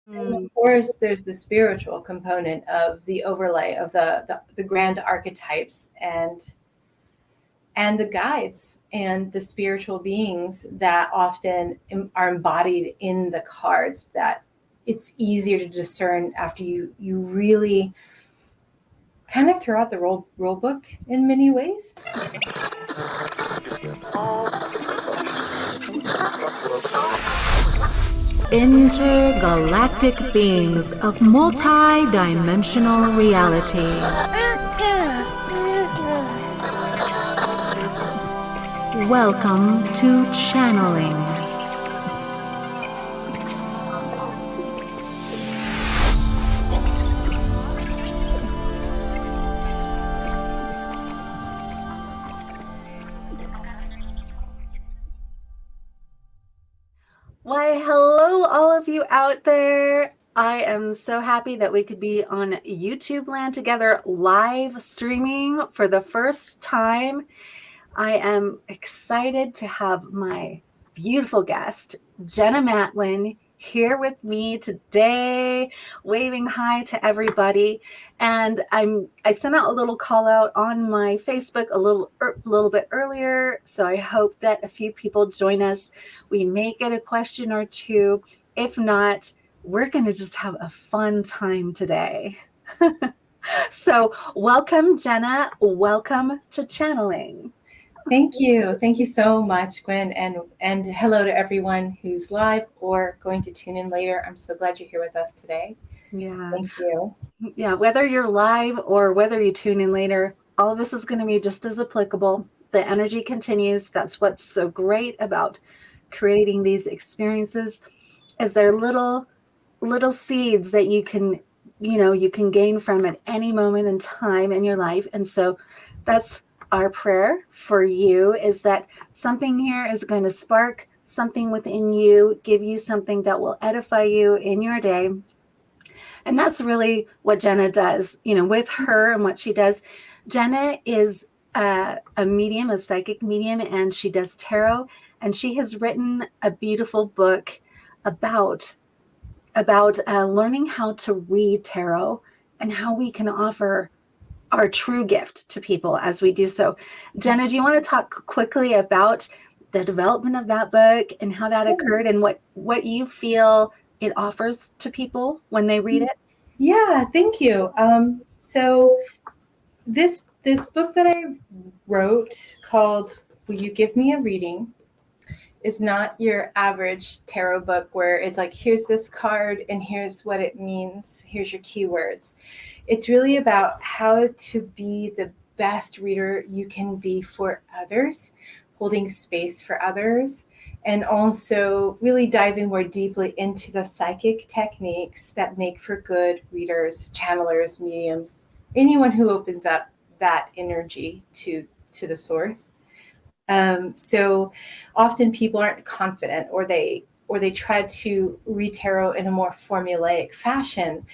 And Mm. of course, there's the spiritual component of the overlay of the grand archetypes and the guides and the spiritual beings that often are embodied in the cards, that it's easier to discern after you really kind of throw out the rule book in many ways. Intergalactic beings of multi-dimensional realities. Welcome to Channeling. Why, hello, all of you out there. I am so happy that we could be on YouTube land together, live streaming for the first time. I am excited to have my beautiful guest, Jenna Matlin, here with me today, waving hi to everybody. And I sent out a little call out on my Facebook a little bit earlier, so I hope that a few people join us. We may get a question or two. If not, we're going to just have a fun time today. So welcome, Jenna. Welcome to Channeling. Thank you. Thank you so much, Gwen. And hello to everyone who's live or going to tune in later. I'm so glad you're here with us today. Yeah. Thank you. Yeah. Whether you're live or whether you tune in later, all of this is going to be just as applicable. The energy continues. That's what's so great about creating these experiences, is they're little seeds that you can gain from at any moment in time in your life. And so that's our prayer for you, is that something here is going to spark something within you, give you something that will edify you in your day. And that's really what Jenna does, with her and what she does. Jenna is a medium, a psychic medium, and she does tarot. And she has written a beautiful book about learning how to read tarot and how we can offer our true gift to people as we do so. Jenna, do you want to talk quickly about the development of that book and how that occurred and what you feel it offers to people when they read it? Yeah, thank you. So this book that I wrote, called Will You Give Me a Reading, is not your average tarot book where it's like, here's this card and here's what it means, here's your keywords. It's really about how to be the best reader you can be for others, holding space for others, and also really diving more deeply into the psychic techniques that make for good readers, channelers, mediums, anyone who opens up that energy to the source. So often people aren't confident, or they try to read tarot in a more formulaic fashion,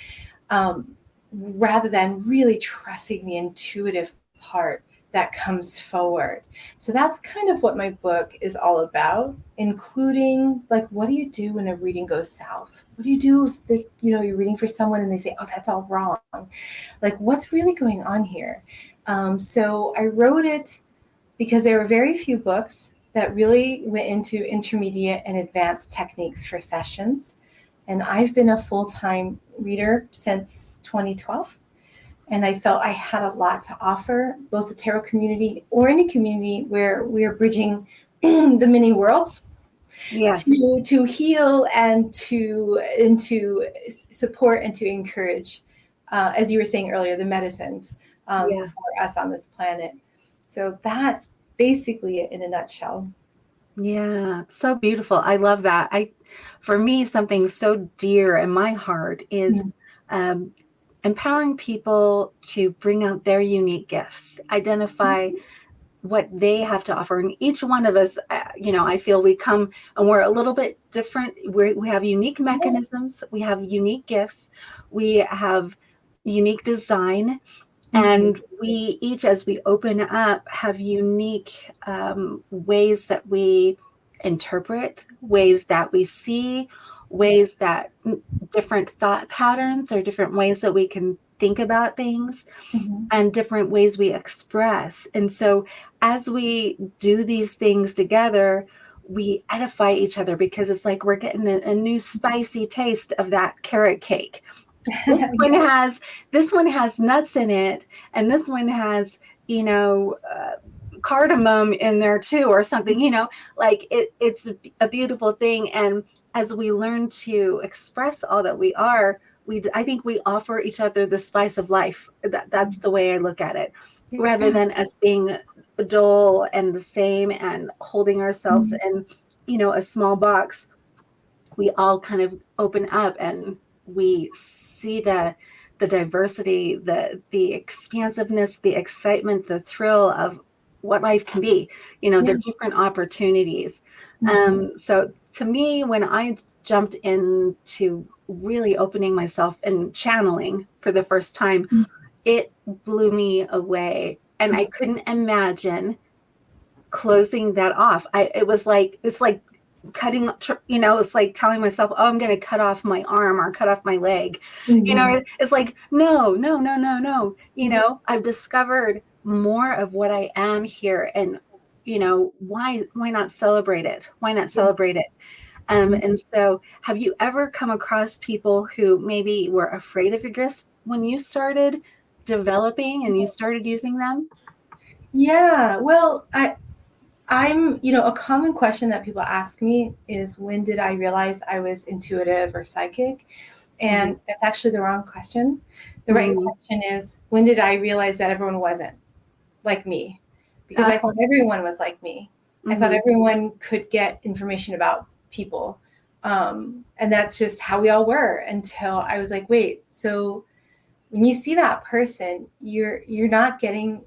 rather than really trusting the intuitive part that comes forward. So that's kind of what my book is all about, including, like, what do you do when a reading goes south? What do you do if you're reading for someone and they say, oh, that's all wrong? Like, what's really going on here? So I wrote it because there were very few books that really went into intermediate and advanced techniques for sessions. And I've been a full-time reader since 2012. And I felt I had a lot to offer, both the tarot community or any community where we are bridging the many worlds. Yes. to heal and to support and to encourage, as you were saying earlier, the medicines for us on this planet. So that's basically it in a nutshell. Yeah, so beautiful. I love that. For me, something so dear in my heart is empowering people to bring out their unique gifts, identify what they have to offer. And each one of us, I feel we come and we're a little bit different. We have unique mechanisms. We have unique gifts. We have unique design. And we each, as we open up, have unique ways that we interpret, ways that we see, ways that different thought patterns or different ways that we can think about things and different ways we express. And so as we do these things together, we edify each other because it's like we're getting a new spicy taste of that carrot cake. This one has nuts in it, and this one has, cardamom in there too, or something, like it's a beautiful thing. And as we learn to express all that we are, I think we offer each other the spice of life. That's the way I look at it, rather than us being dull and the same and holding ourselves in, a small box. We all kind of open up and we see the diversity, the expansiveness, the excitement, the thrill of what life can be, the different opportunities. So to me, when I jumped into really opening myself and channeling for the first time, it blew me away. And I couldn't imagine closing that off. It's like cutting, it's like telling myself, oh, I'm going to cut off my arm or cut off my leg. It's like, no. I've discovered more of what I am here. And, why not celebrate it? Why not celebrate it? And so have you ever come across people who maybe were afraid of your gifts when you started developing and you started using them? Yeah, well, I'm, a common question that people ask me is, when did I realize I was intuitive or psychic? And that's actually the wrong question. The right question is, when did I realize that everyone wasn't like me? Because I thought everyone was like me. I thought everyone could get information about people. And that's just how we all were, until I was like, wait, so when you see that person, you're not getting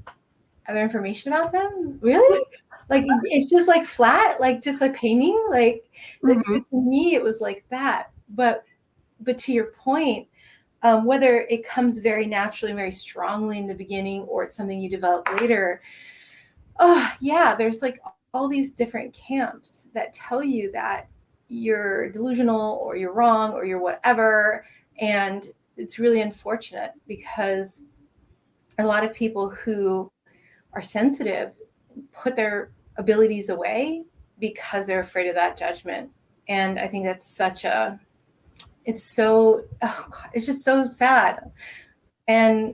other information about them? Really? Like, it's just like flat, like just a painting. Like, so to me, it was like that. But to your point, whether it comes very naturally, very strongly in the beginning, or it's something you develop later, there's like all these different camps that tell you that you're delusional or you're wrong or you're whatever. And it's really unfortunate, because a lot of people who are sensitive put their abilities away because they're afraid of that judgment. And I think that's it's just so sad. And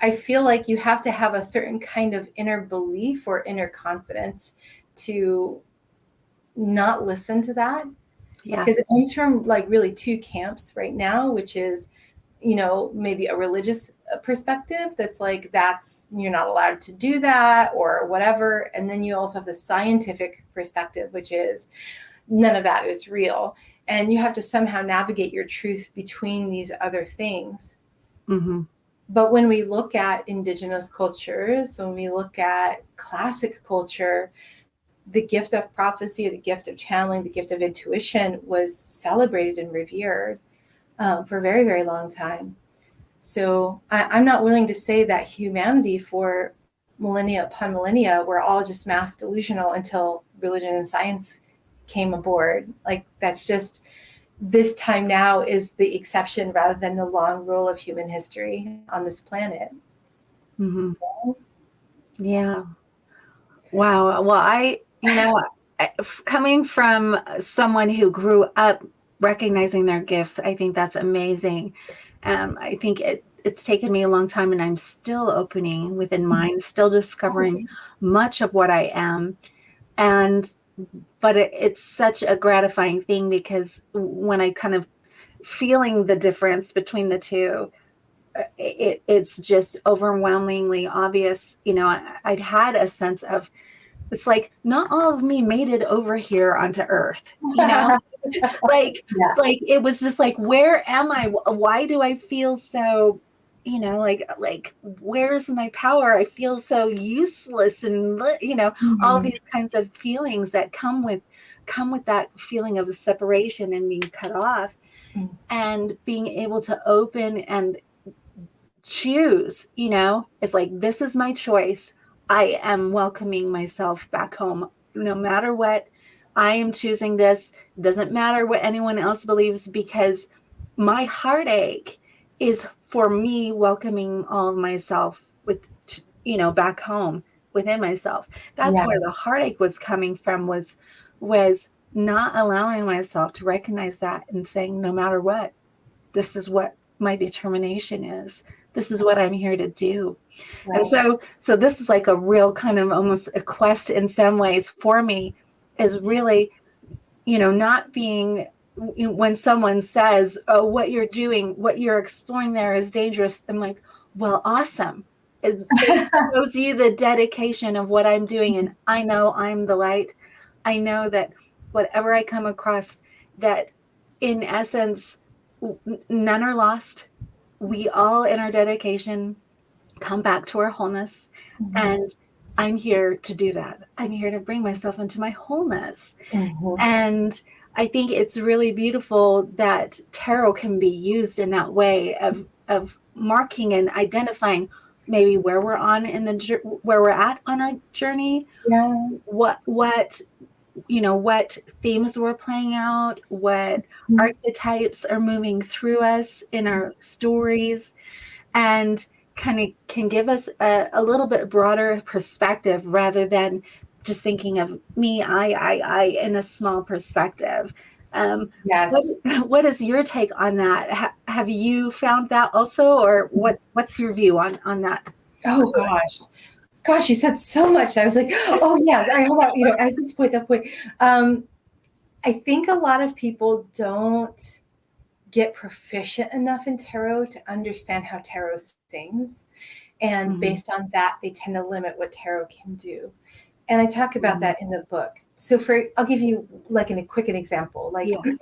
I feel like you have to have a certain kind of inner belief or inner confidence to not listen to that. Yeah. Because it comes from like really two camps right now, which is, maybe a religious perspective that's like, you're not allowed to do that or whatever. And then you also have the scientific perspective, which is none of that is real. And you have to somehow navigate your truth between these other things. But when we look at indigenous cultures, when we look at classic culture, the gift of prophecy, the gift of channeling, the gift of intuition was celebrated and revered for a very, very long time. So I'm not willing to say that humanity for millennia upon millennia, we're all just mass delusional until religion and science came aboard. Like, that's just, this time now is the exception rather than the long rule of human history on this planet. Yeah. Wow. Well, coming from someone who grew up recognizing their gifts, I think that's amazing. I think it's taken me a long time, and I'm still opening within mine, still discovering much of what I am. But it's such a gratifying thing, because when I kind of feeling the difference between the two, it's just overwhelmingly obvious. I'd had a sense of, it's like, not all of me made it over here onto Earth, like it was just like, where am I? Why do I feel so, like where's my power? I feel so useless, and all these kinds of feelings that come with that feeling of separation and being cut off, and being able to open and choose. It's like, this is my choice. I am welcoming myself back home, no matter what I am choosing this. It doesn't matter what anyone else believes, because my heartache is for me welcoming all of myself with, back home within myself. That's Yeah. where the heartache was coming from, was not allowing myself to recognize that and saying, no matter what, this is what my determination is. This is what I'm here to do. Right. And so this is like a real kind of almost a quest in some ways for me, is really, not being, when someone says, oh, what you're doing, what you're exploring there is dangerous. I'm like, well, awesome. It shows you the dedication of what I'm doing. And I know I'm the light. I know that whatever I come across, that in essence, none are lost. We all, in our dedication, come back to our wholeness. Mm-hmm. And I'm here to do that. I'm here to bring myself into my wholeness. Mm-hmm. And I think it's really beautiful that tarot can be used in that way of marking and identifying maybe where we're at on our journey. Yeah. What themes we're playing out, what archetypes are moving through us in our stories, and kind of can give us a little bit broader perspective rather than just thinking of me, I in a small perspective. Yes. What is your take on that? Have you found that also, or what's your view on that? Oh gosh, you said so much. I was like, oh yes, I hold on. At this point, that point. I think a lot of people don't get proficient enough in tarot to understand how tarot sings. And based on that, they tend to limit what tarot can do. And I talk about that in the book. So I'll give you like a quick example. Like, yes.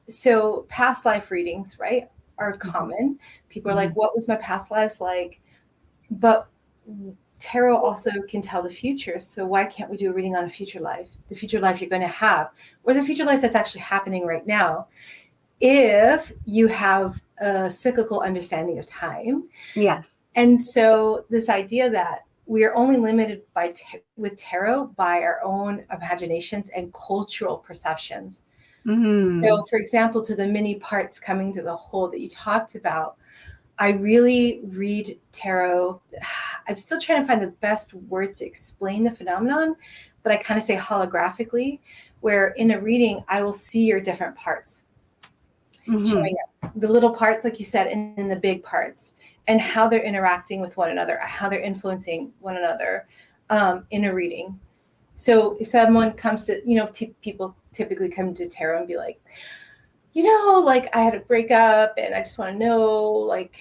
So past life readings, right, are common. People are like, what was my past lives like? But tarot also can tell the future. So why can't we do a reading on a future life, the future life you're going to have, or the future life that's actually happening right now, if you have a cyclical understanding of time? Yes. And so this idea that we are only limited with tarot by our own imaginations and cultural perceptions. So, for example, to the many parts coming to the whole that you talked about, I really read tarot. I'm still trying to find the best words to explain the phenomenon, but I kind of say holographically, where in a reading, I will see your different parts showing up. The little parts, like you said, and the big parts, and how they're interacting with one another, how they're influencing one another in a reading. So if someone comes to, people typically come to tarot and be like, like I had a breakup and I just want to know, like,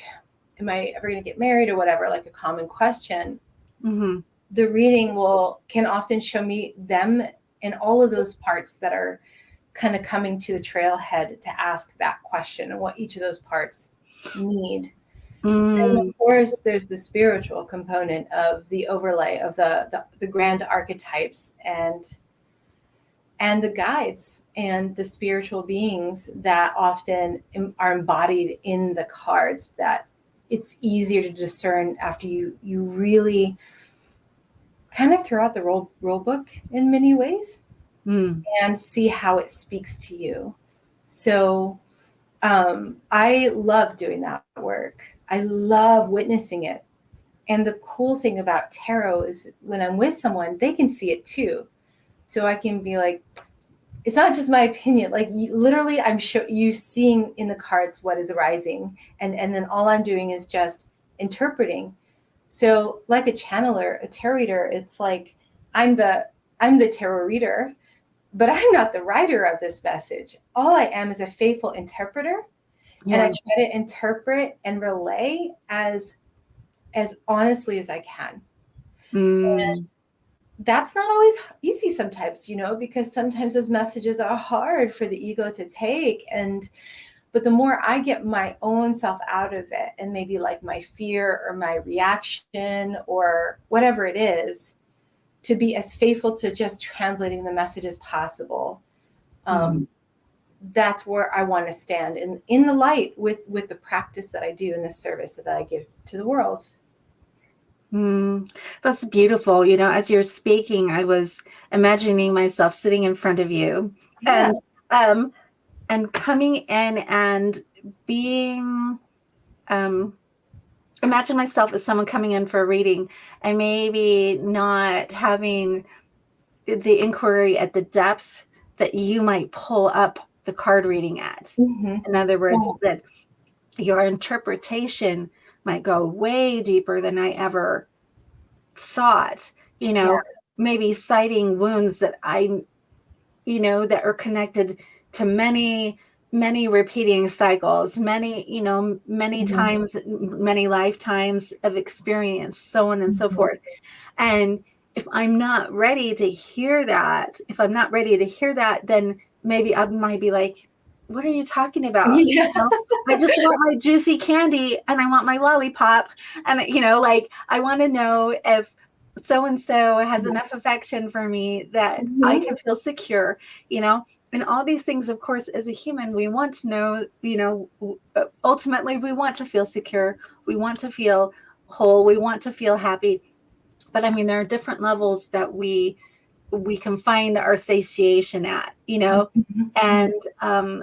am I ever going to get married or whatever, like a common question. The reading can often show me them and all of those parts that are kind of coming to the trailhead to ask that question and what each of those parts need. And of course, there's the spiritual component of the overlay of the grand archetypes and the guides and the spiritual beings that often are embodied in the cards, that it's easier to discern after you really kind of throw out the rule book in many ways and see how it speaks to you. So I love doing that work. I love witnessing it. And the cool thing about tarot is when I'm with someone, they can see it too. So I can be like, it's not just my opinion. Like literally, I'm you seeing in the cards what is arising. And then all I'm doing is just interpreting. So like a channeler, a tarot reader, it's like I'm the tarot reader, but I'm not the writer of this message. All I am is a faithful interpreter. Yes. And I try to interpret and relay as honestly as I can. And that's not always easy sometimes, because sometimes those messages are hard for the ego to take. But the more I get my own self out of it, and maybe like my fear or my reaction or whatever it is, to be as faithful to just translating the message as possible. That's where I want to stand in the light with the practice that I do and the service that I give to the world. That's beautiful. As you're speaking, I was imagining myself sitting in front of you Yeah. and um and coming in and being imagine myself as someone coming in for a reading and maybe not having the inquiry at the depth that you might pull up the card reading at. Mhm. In other words, Yeah. that your interpretation might go way deeper than I ever thought, Yeah. maybe citing wounds that that are connected to many, many repeating cycles, many Mhm. times, many lifetimes of experience, so on and so Mhm. forth. And if I'm not ready to hear that, then maybe I might be like, what are you talking about? Yeah. I just want my juicy candy and I want my lollipop. And, like, I want to know if so and so has enough affection for me that I Mhm. can feel secure, you know. And all these things, of course, as a human, we want to know, ultimately, we want to feel secure. We want to feel whole. We want to feel happy. But I mean, there are different levels that we can find our satiation at, Mhm. and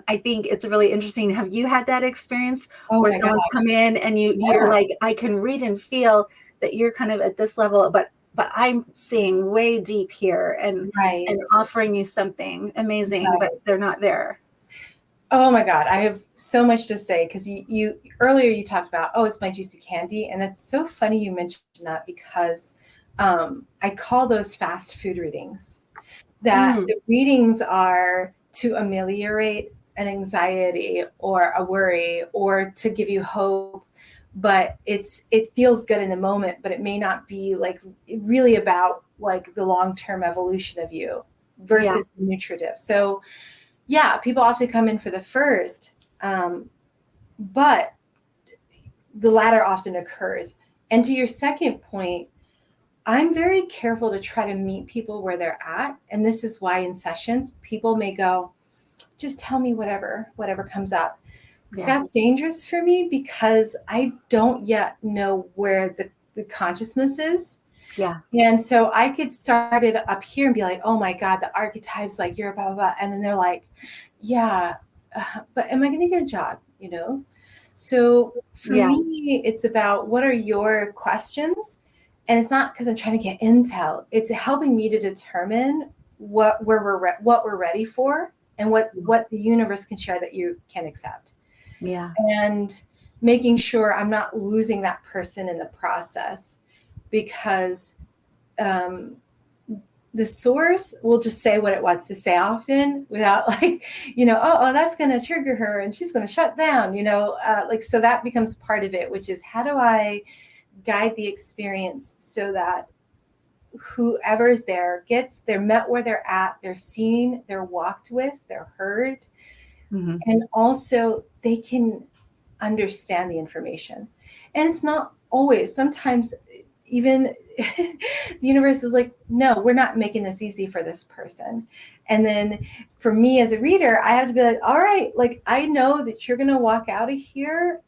I think it's really interesting. Have you had that experience Oh where my someone's God. come in and you're Yeah. like, I can read and feel that you're kind of at this level, but I'm seeing way deep here, and Right. offering you something amazing, but Right. they're not there. Oh my God. I have so much to say because you earlier you talked about, oh, it's my juicy candy. And it's so funny you mentioned that because I call those fast food readings. That Mm, the readings are to ameliorate an anxiety or a worry or to give you hope, but it feels good in the moment, but it may not be like really about like the long-term evolution of you yeah, versus nutritive. So yeah, people often come in for the first, but the latter often occurs. And to your second point, I'm very careful to try to meet people where they're at. And this is why in sessions, people may go, just tell me whatever comes up. yeah, That's dangerous for me because I don't yet know where the consciousness is. yeah, And so I could start it up here and be like, oh my God, the archetypes, like you're blah, blah, blah. And then they're like, yeah, but am I going to get a job? So for yeah, me, it's about what are your questions? And it's not because I'm trying to get intel. It's helping me to determine what we're ready for and what the universe can share that you can accept. yeah. And making sure I'm not losing that person in the process because um, the source will just say what it wants to say often without like, oh, that's going to trigger her and she's going to shut down, so that becomes part of it, which is how do I guide the experience so that whoever's there they're met where they're at, they're seen, they're walked with, they're heard, Hmm. and also they can understand the information. And it's not always, sometimes even the universe is like, no, we're not making this easy for this person. And then for me as a reader, I have to be like, all right, like I know that you're going to walk out of here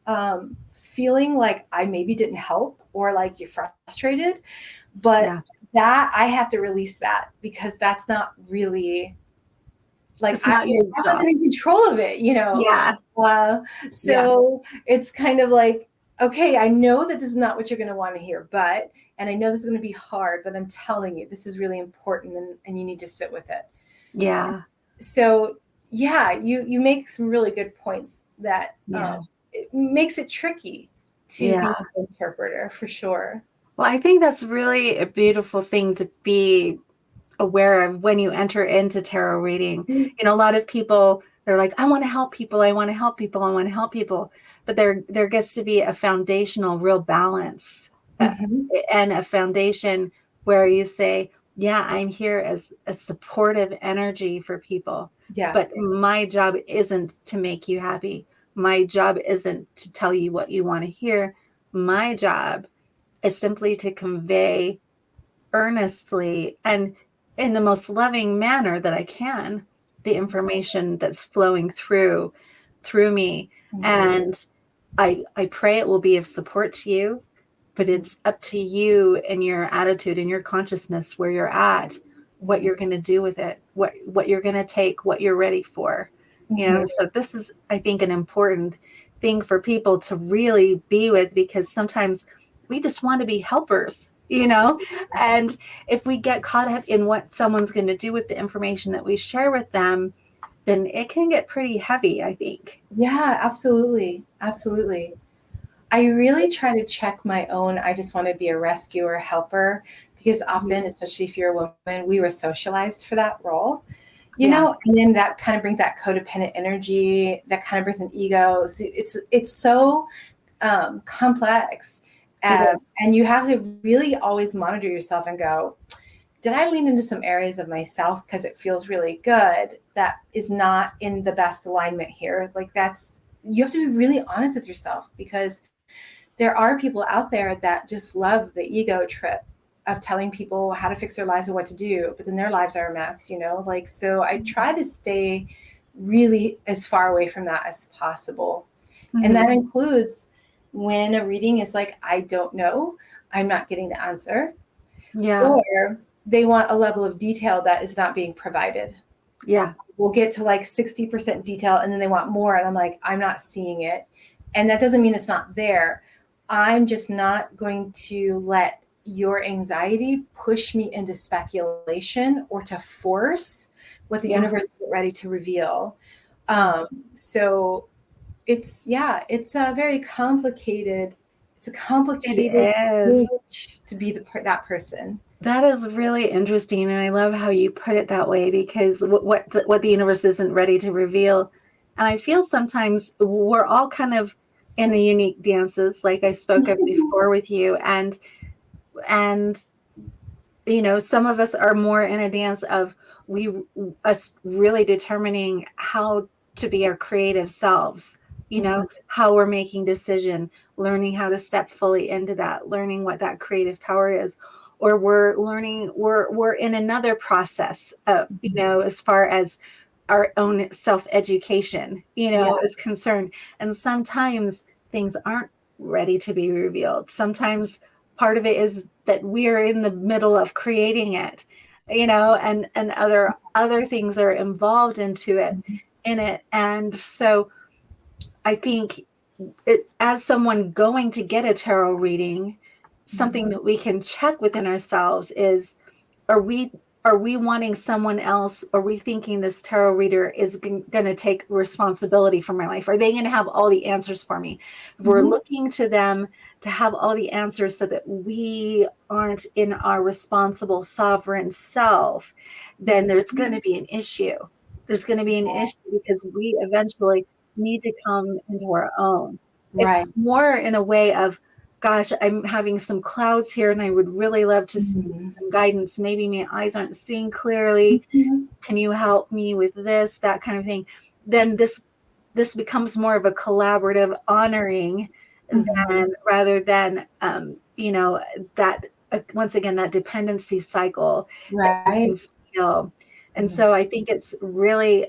feeling like I maybe didn't help or like you're frustrated, but Yeah, that I have to release that because that's not really like it's not your I job. wasn't in control of it, Yeah, Uh, yeah, so it's kind of like, okay, I know that this is not what you're going to want to hear, and I know this is going to be hard, but I'm telling you, this is really important and you need to sit with it. yeah, So yeah, you make some really good points that yeah, it makes it tricky to be yeah. an interpreter for sure. Well, I think that's really a beautiful thing to be aware of when you enter into tarot reading. A lot of people, they're like, I want to help people. I want to help people. I want to help people. But there gets to be a foundational real balance, Mm-hmm. and a foundation where you say, yeah, I'm here as a supportive energy for people. Yeah. But my job isn't to make you happy. My job isn't to tell you what you want to hear. My job is simply to convey earnestly and in the most loving manner that I can the information that's flowing through me. Mm-hmm. And I pray it will be of support to you, but it's up to you and your attitude and your consciousness where you're at, what you're going to do with it, what you're going to take, what you're ready for. So this is, I think, an important thing for people to really be with, because sometimes we just want to be helpers, and if we get caught up in what someone's going to do with the information that we share with them, then it can get pretty heavy, I think. Yeah, absolutely. Absolutely. I really try to check my own, I just want to be a rescuer, helper, because often, especially if you're a woman, we were socialized for that role, and then that kind of brings that codependent energy, that kind of brings an ego. So it's so complex. And you have to really always monitor yourself and go, did I lean into some areas of myself because it feels really good that is not in the best alignment here? Like you have to be really honest with yourself, because there are people out there that just love the ego trip of telling people how to fix their lives and what to do, but then their lives are a mess, so I try to stay really as far away from that as possible. And that includes when a reading is like, I don't know, I'm not getting the answer. Yeah. Or they want a level of detail that is not being provided. Yeah. We'll get to like 60% detail and then they want more. And I'm like, I'm not seeing it. And that doesn't mean it's not there. I'm just not going to let your anxiety push me into speculation or to force what the universe isn't ready to reveal. So it's a very complicated, to be that person. That is really interesting. And I love how you put it that way, because what the universe isn't ready to reveal. And I feel sometimes we're all kind of in a unique dances, like I spoke of before with you. And some of us are more in a dance of us really determining how to be our creative selves, how we're making decision, learning how to step fully into that, learning what that creative power is. Or we're in another process, as far as our own self-education, is concerned. And sometimes things aren't ready to be revealed. Sometimes part of it is that we're in the middle of creating it, and other things are involved in it. And so I think as someone going to get a tarot reading, something that we can check within ourselves is, are we wanting someone else? Are we thinking this tarot reader is going to take responsibility for my life? Are they going to have all the answers for me? If we're looking to them to have all the answers so that we aren't in our responsible sovereign self, then there's going to be an issue. There's going to be an issue because we eventually need to come into our own. Right. It's more in a way of, gosh, I'm having some clouds here and I would really love to see some guidance. Maybe my eyes aren't seeing clearly. Can you help me with this, that kind of thing? Then this becomes more of a collaborative honoring rather than, that once again, that dependency cycle. Right. And so I think it's really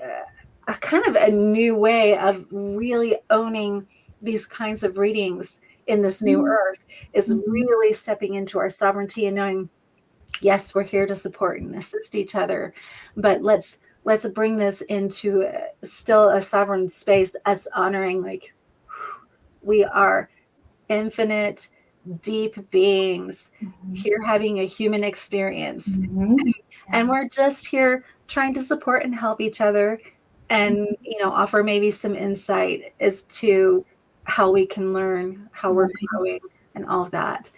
a kind of a new way of really owning these kinds of readings in this new earth, is really stepping into our sovereignty and knowing, yes, we're here to support and assist each other, but let's bring this into still a sovereign space, us honoring, like, we are infinite, deep beings here having a human experience. And we're just here trying to support and help each other, and offer maybe some insight as to how we can learn, how we're growing, and all of that.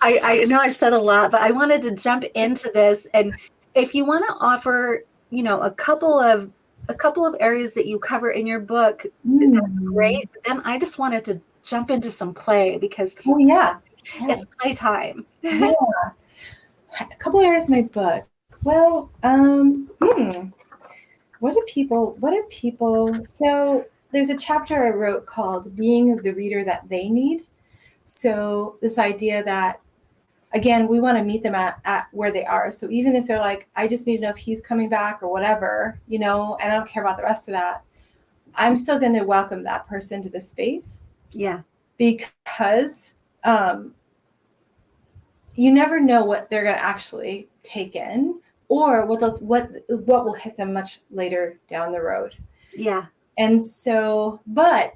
I know I've said a lot, but I wanted to jump into this. And if you want to offer, a couple of areas that you cover in your book, that's great. But then I just wanted to jump into some play, because it's playtime. A couple areas in my book. Well, what are people? So there's a chapter I wrote called Being the Reader That They Need. So this idea that, again, we want to meet them at where they are. So even if they're like, I just need to know if he's coming back or whatever, and I don't care about the rest of that, I'm still going to welcome that person to the space. Yeah. Because you never know what they're going to actually take in, or what will hit them much later down the road. Yeah. And so, but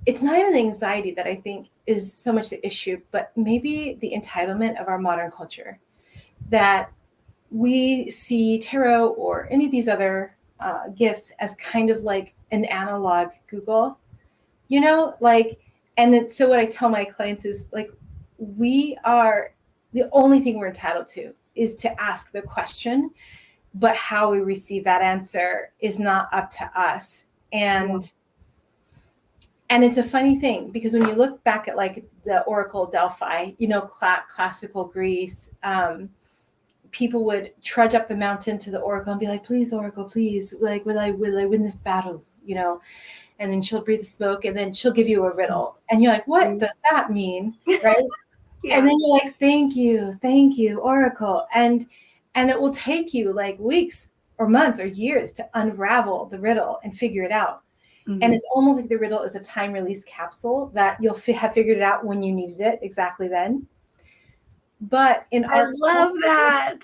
it's not even the anxiety that I think is so much the issue, but maybe the entitlement of our modern culture, that we see tarot or any of these other gifts as kind of like an analog Google, like, and then, so what I tell my clients is like, the only thing we're entitled to is to ask the question, but how we receive that answer is not up to us. And it's a funny thing, because when you look back at like the Oracle Delphi, classical Greece, people would trudge up the mountain to the Oracle and be like, please, Oracle, please, like, will I win this battle? And then she'll breathe the smoke, and then she'll give you a riddle. And you're like, what does that mean? Right. Yeah. And then you're like, thank you, Oracle. And it will take you like weeks or months or years to unravel the riddle and figure it out. Mm-hmm. And it's almost like the riddle is a time release capsule that you'll have figured it out when you needed it exactly then. But I love that.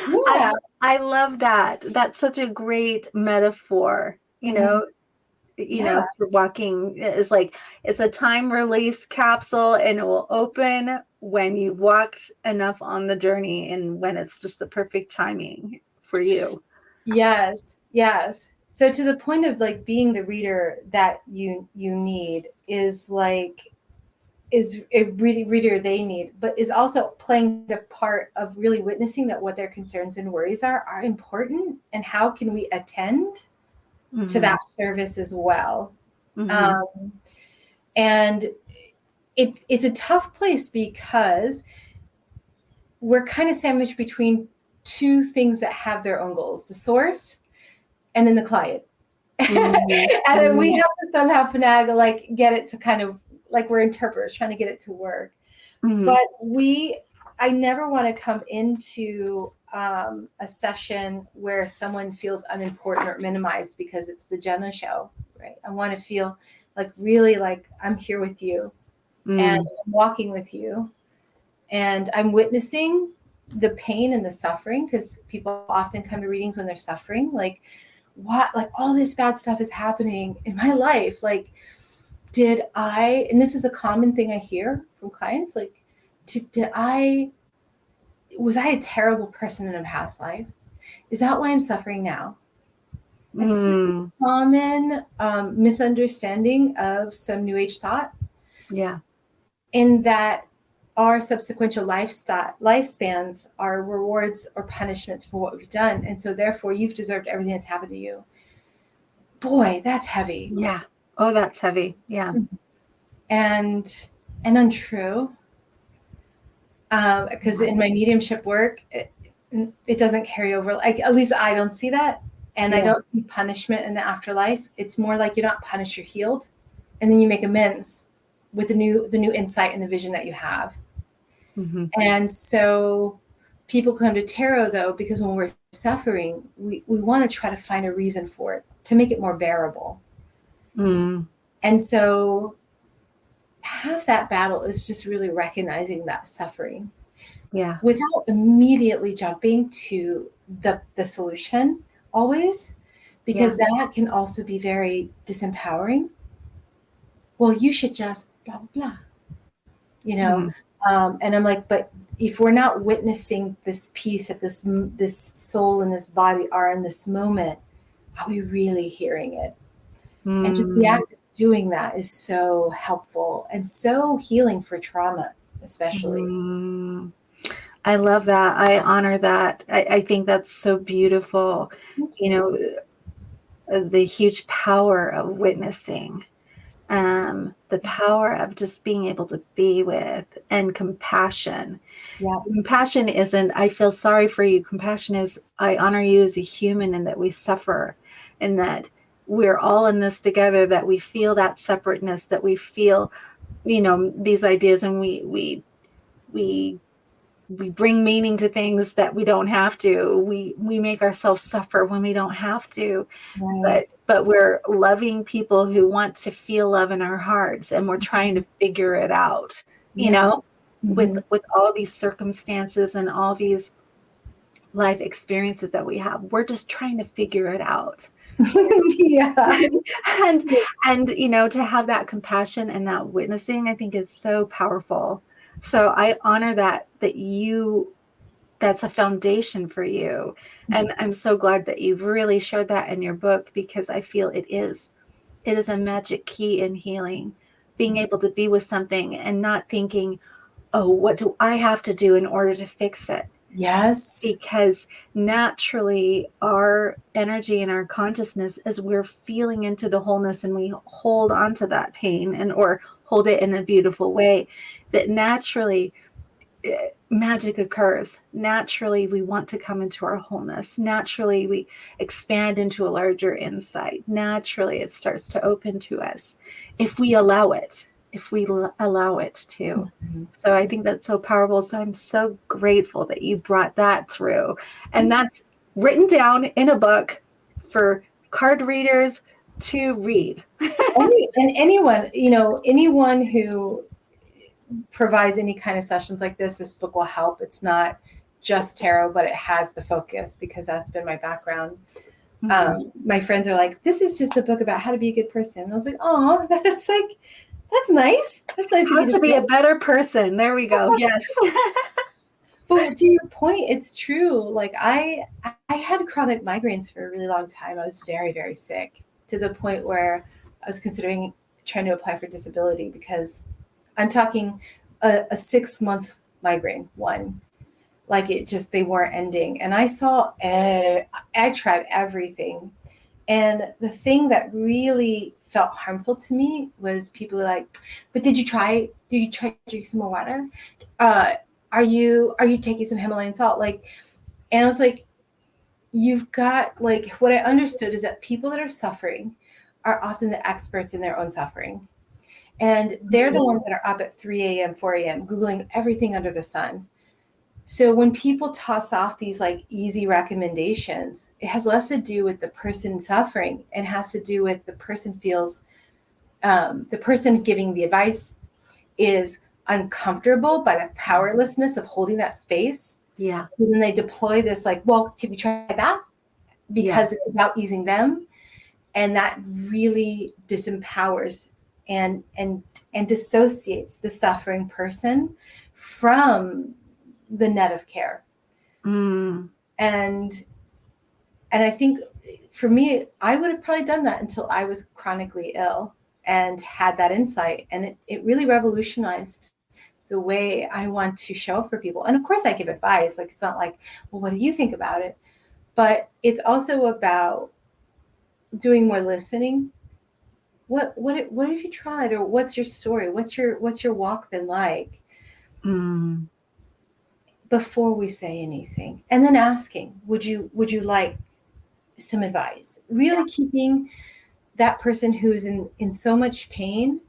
Yeah. I love that. That's such a great metaphor, for walking. Is like, it's a time release capsule, and it will open when you've walked enough on the journey and when it's just the perfect timing for you. Yes. So to the point of like being the reader that you need is a reader they need, but is also playing the part of really witnessing that what their concerns and worries are important, and how can we attend to that service as well. Mm-hmm. And it's a tough place, because we're kind of sandwiched between two things that have their own goals: the source and then the client. Mm-hmm. And then we have to somehow finagle, like, get it to kind of, like, we're interpreters trying to get it to work. Mm-hmm. But I never want to come into a session where someone feels unimportant or minimized because it's the Jenna show, right? I want to feel like really like I'm here with you, and I'm walking with you, and I'm witnessing the pain and the suffering, because people often come to readings when they're suffering, like, what, like, all this bad stuff is happening in my life, like, and this is a common thing I hear from clients, like, was I a terrible person in a past life? Is that why I'm suffering now? It's a common misunderstanding of some New Age thought. Yeah. In that our subsequent lifespans are rewards or punishments for what we've done. And so therefore you've deserved everything that's happened to you. Boy, that's heavy. Yeah. Oh, that's heavy. Yeah. And untrue. Because in my mediumship work, it doesn't carry over. Like, at least I don't see that. And I don't see punishment in the afterlife. It's more like you're not punished, you're healed. And then you make amends with the new insight and the vision that you have. Mm-hmm. And so people come to tarot, though, because when we're suffering, we want to try to find a reason for it to make it more bearable. Mm. And so half that battle is just really recognizing that suffering, without immediately jumping to the solution always, because that can also be very disempowering. Well, you should just blah blah, and I'm like, but if we're not witnessing this piece that this soul and this body are in this moment, are we really hearing it? And just the act of doing that is so helpful and so healing for trauma, especially. I love that. I honor that. I think that's so beautiful. The huge power of witnessing, the power of just being able to be with, and compassion. Yeah. Compassion isn't, I feel sorry for you. Compassion is, I honor you as a human, and that we suffer, and that we're all in this together, that we feel that separateness, that we feel, these ideas, and we bring meaning to things that we don't have to. We make ourselves suffer when we don't have to. Right. But we're loving people who want to feel love in our hearts, and we're trying to figure it out, you know? with all these circumstances and all these life experiences that we have. We're just trying to figure it out. Yeah. and to have that compassion and that witnessing, I think, is so powerful. So I honor that's a foundation for you. And I'm so glad that you've really shared that in your book, because I feel it is a magic key in healing, being able to be with something and not thinking, oh, what do I have to do in order to fix it? Yes. Because naturally our energy and our consciousness, as we're feeling into the wholeness and we hold on to that pain or hold it in a beautiful way, that naturally magic occurs. Naturally, we want to come into our wholeness. Naturally, we expand into a larger insight. Naturally, it starts to open to us if we allow it. Allow it to. So I think that's so powerful. So I'm so grateful that you brought that through. And that's written down in a book for card readers to read. And anyone who provides any kind of sessions like this book will help. It's not just tarot, but it has the focus, because that's been my background. My friends are like, this is just a book about how to be a good person. And I was like, oh, that's nice. That's nice. How to be a better person. There we go. Yes. But to your point, it's true. Like I had chronic migraines for a really long time. I was very, very sick, to the point where I was considering trying to apply for disability, because I'm talking a 6-month migraine one. Like they weren't ending. And I tried everything. And the thing that really felt harmful to me was people were like, but did you try to drink some more water? Are you taking some Himalayan salt? Like, and I was like, you've got, like, what I understood is that people that are suffering are often the experts in their own suffering. And they're the ones that are up at 3 a.m., 4 a.m., Googling everything under the sun. So when people toss off these like easy recommendations, it has less to do with the person suffering and has to do with the person feels, the person giving the advice is uncomfortable by the powerlessness of holding that space. Yeah. And then they deploy this like, well, can we try that? Because it's about easing them. And that really disempowers and dissociates the suffering person from the net of care. And I think for me, I would have probably done that until I was chronically ill and had that insight. And it really revolutionized the way I want to show up for people. And of course I give advice. Like, it's not like, well, what do you think about it? But it's also about doing more listening. What have you tried? Or what's your story? What's your walk been like? Before we say anything, and then asking, would you like some advice? Really keeping that person who's in so much pain,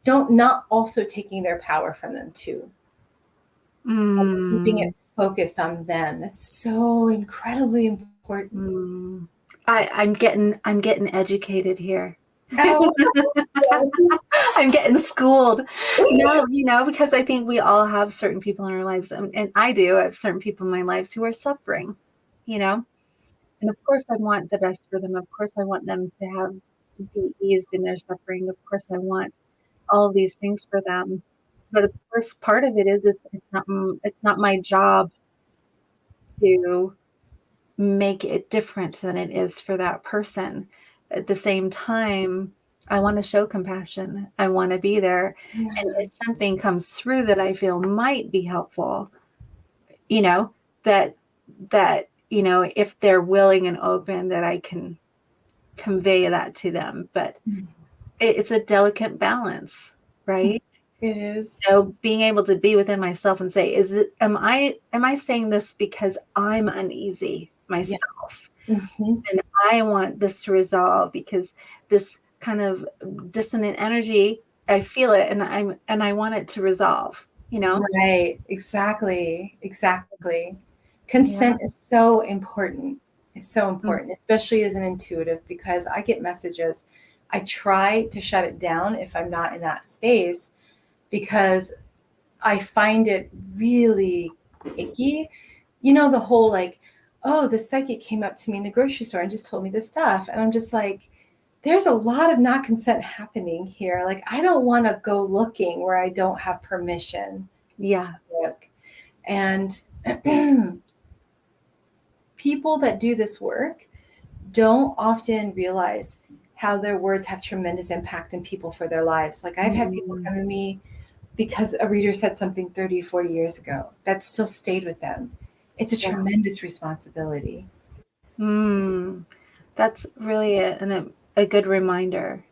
not also taking their power from them too. Keeping it focused on them. That's so incredibly important. I'm getting educated here. Oh. I'm getting schooled. No, because I think we all have certain people in our lives, and I have certain people in my lives who are suffering, and of course I want the best for them. Of course I want them to be eased in their suffering. Of course I want all of these things for them. But of course part of it is it's not my job to make it different than it is for that person. At the same time, I want to show compassion. I want to be there. Yeah. And if something comes through that I feel might be helpful, that if they're willing and open, that I can convey that to them. But it's a delicate balance, right? It is. So being able to be within myself and say, am I saying this because I'm uneasy myself? And I want this to resolve because this kind of dissonant energy, I feel it, and I want it to resolve, Right. Exactly. Consent is so important. It's so important, especially as an intuitive, because I get messages. I try to shut it down if I'm not in that space, because I find it really icky. You know, the whole like, oh, the psychic came up to me in the grocery store and just told me this stuff. And I'm just like, there's a lot of not consent happening here. Like, I don't want to go looking where I don't have permission Yeah. to look. And people that do this work don't often realize how their words have tremendous impact in people for their lives. Like, I've had people come to me because a reader said something 30, 40 years ago that still stayed with them. It's a tremendous responsibility. That's really a good reminder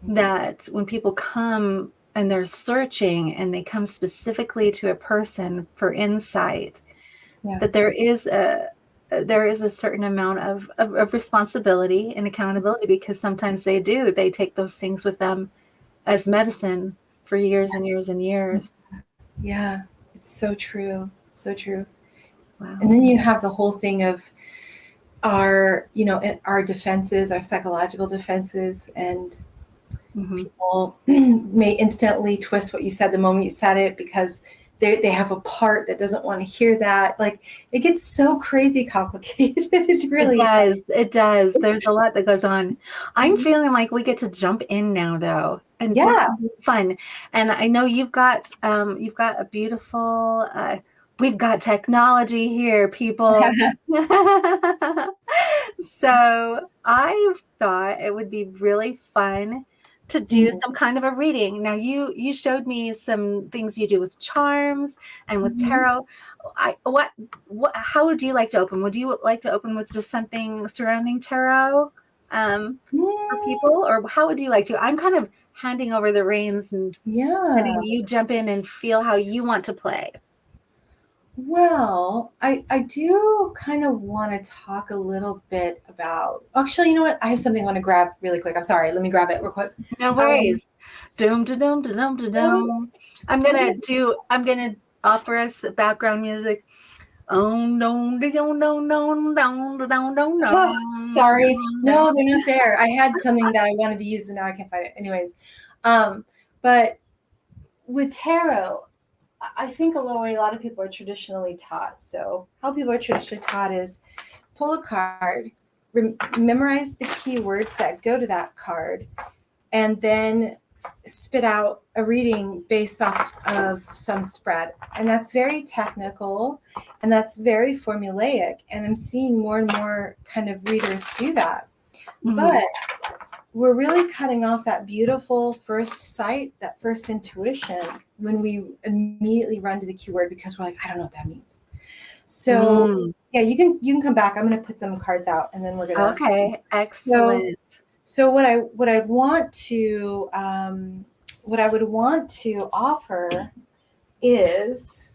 that when people come and they're searching and they come specifically to a person for insight, that there is a certain amount of responsibility and accountability, because sometimes they take those things with them as medicine for years and years and years. Yeah, it's so true. So true. Wow. And then you have the whole thing of our defenses, our psychological defenses, and people may instantly twist what you said the moment you said it because they have a part that doesn't want to hear that. Like, it gets so crazy complicated. It does. There's a lot that goes on. I'm feeling like we get to jump in now, though, and just fun. And I know you've got a beautiful. We've got technology here, people. So I thought it would be really fun to do some kind of a reading. Now, you showed me some things you do with charms and with tarot. How would you like to open? Would you like to open with just something surrounding tarot for people, or how would you like to? I'm kind of handing over the reins and letting you jump in and feel how you want to play. Well, I do kind of want to talk a little bit about, actually, you know what? I have something I want to grab really quick. I'm sorry. Let me grab it real quick. No worries. I'm going to offer us background music. Sorry. No, they're not there. I had something that I wanted to use and now I can't find it. Anyways. But with tarot, I think a lot of people are traditionally taught. So how people are traditionally taught is pull a card, memorize the keywords that go to that card, and then spit out a reading based off of some spread. And that's very technical and that's very formulaic. And I'm seeing more and more kind of readers do that. But we're really cutting off that beautiful first sight, that first intuition, when we immediately run to the keyword because we're like, I don't know what that means. So you can come back. I'm going to put some cards out and then we're going to. Okay, excellent. So what I would want to offer is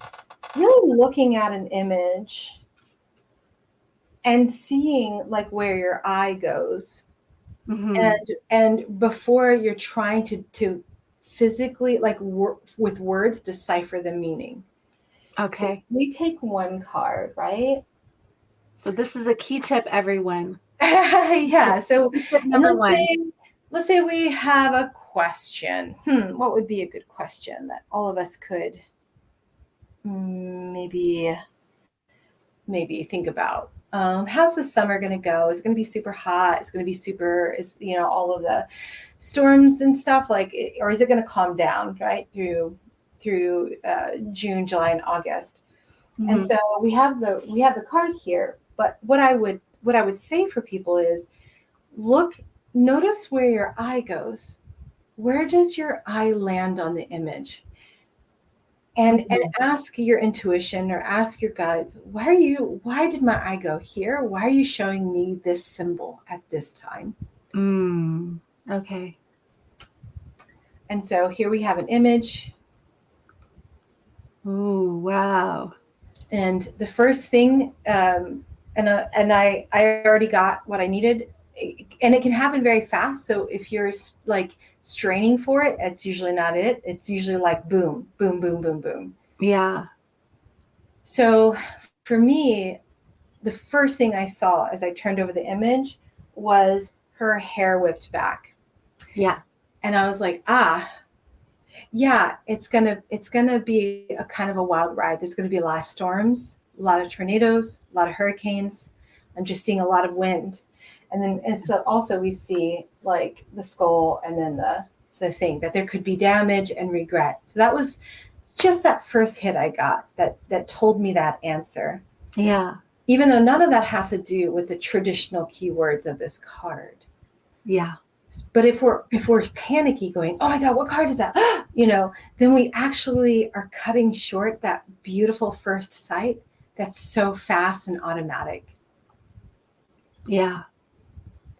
really looking at an image and seeing like where your eye goes. And before you're trying to physically, like with words, decipher the meaning. Okay. So we take one card, right? So this is a key tip, everyone. Yeah. So tip number one. Let's say we have a question. What would be a good question that all of us could maybe think about? How's the summer going to go? Is it going to be super hot? Is it going to be super, all of the storms and stuff or is it going to calm down right through June, July, and August? And so we have the card here. But what I would say for people is notice where your eye goes. Where does your eye land on the image? And ask your intuition or ask your guides, why did my eye go here? Why are you showing me this symbol at this time? Okay. And so here we have an image. Ooh, wow. And the first thing, and I already got what I needed. And it can happen very fast. So if you're like straining for it, it's usually not it. It's usually like boom, boom, boom, boom, boom. Yeah. So for me, the first thing I saw as I turned over the image was her hair whipped back. Yeah. And I was like, Yeah, it's gonna be a kind of a wild ride. There's gonna be a lot of storms, a lot of tornadoes, a lot of hurricanes. I'm just seeing a lot of wind. And so also we see like the skull and then the thing that there could be damage and regret. So that was just that first hit I got that told me that answer. Yeah. Even though none of that has to do with the traditional keywords of this card. Yeah. But if we're panicky going, oh my God, what card is that? Then we actually are cutting short that beautiful first sight that's so fast and automatic. Yeah.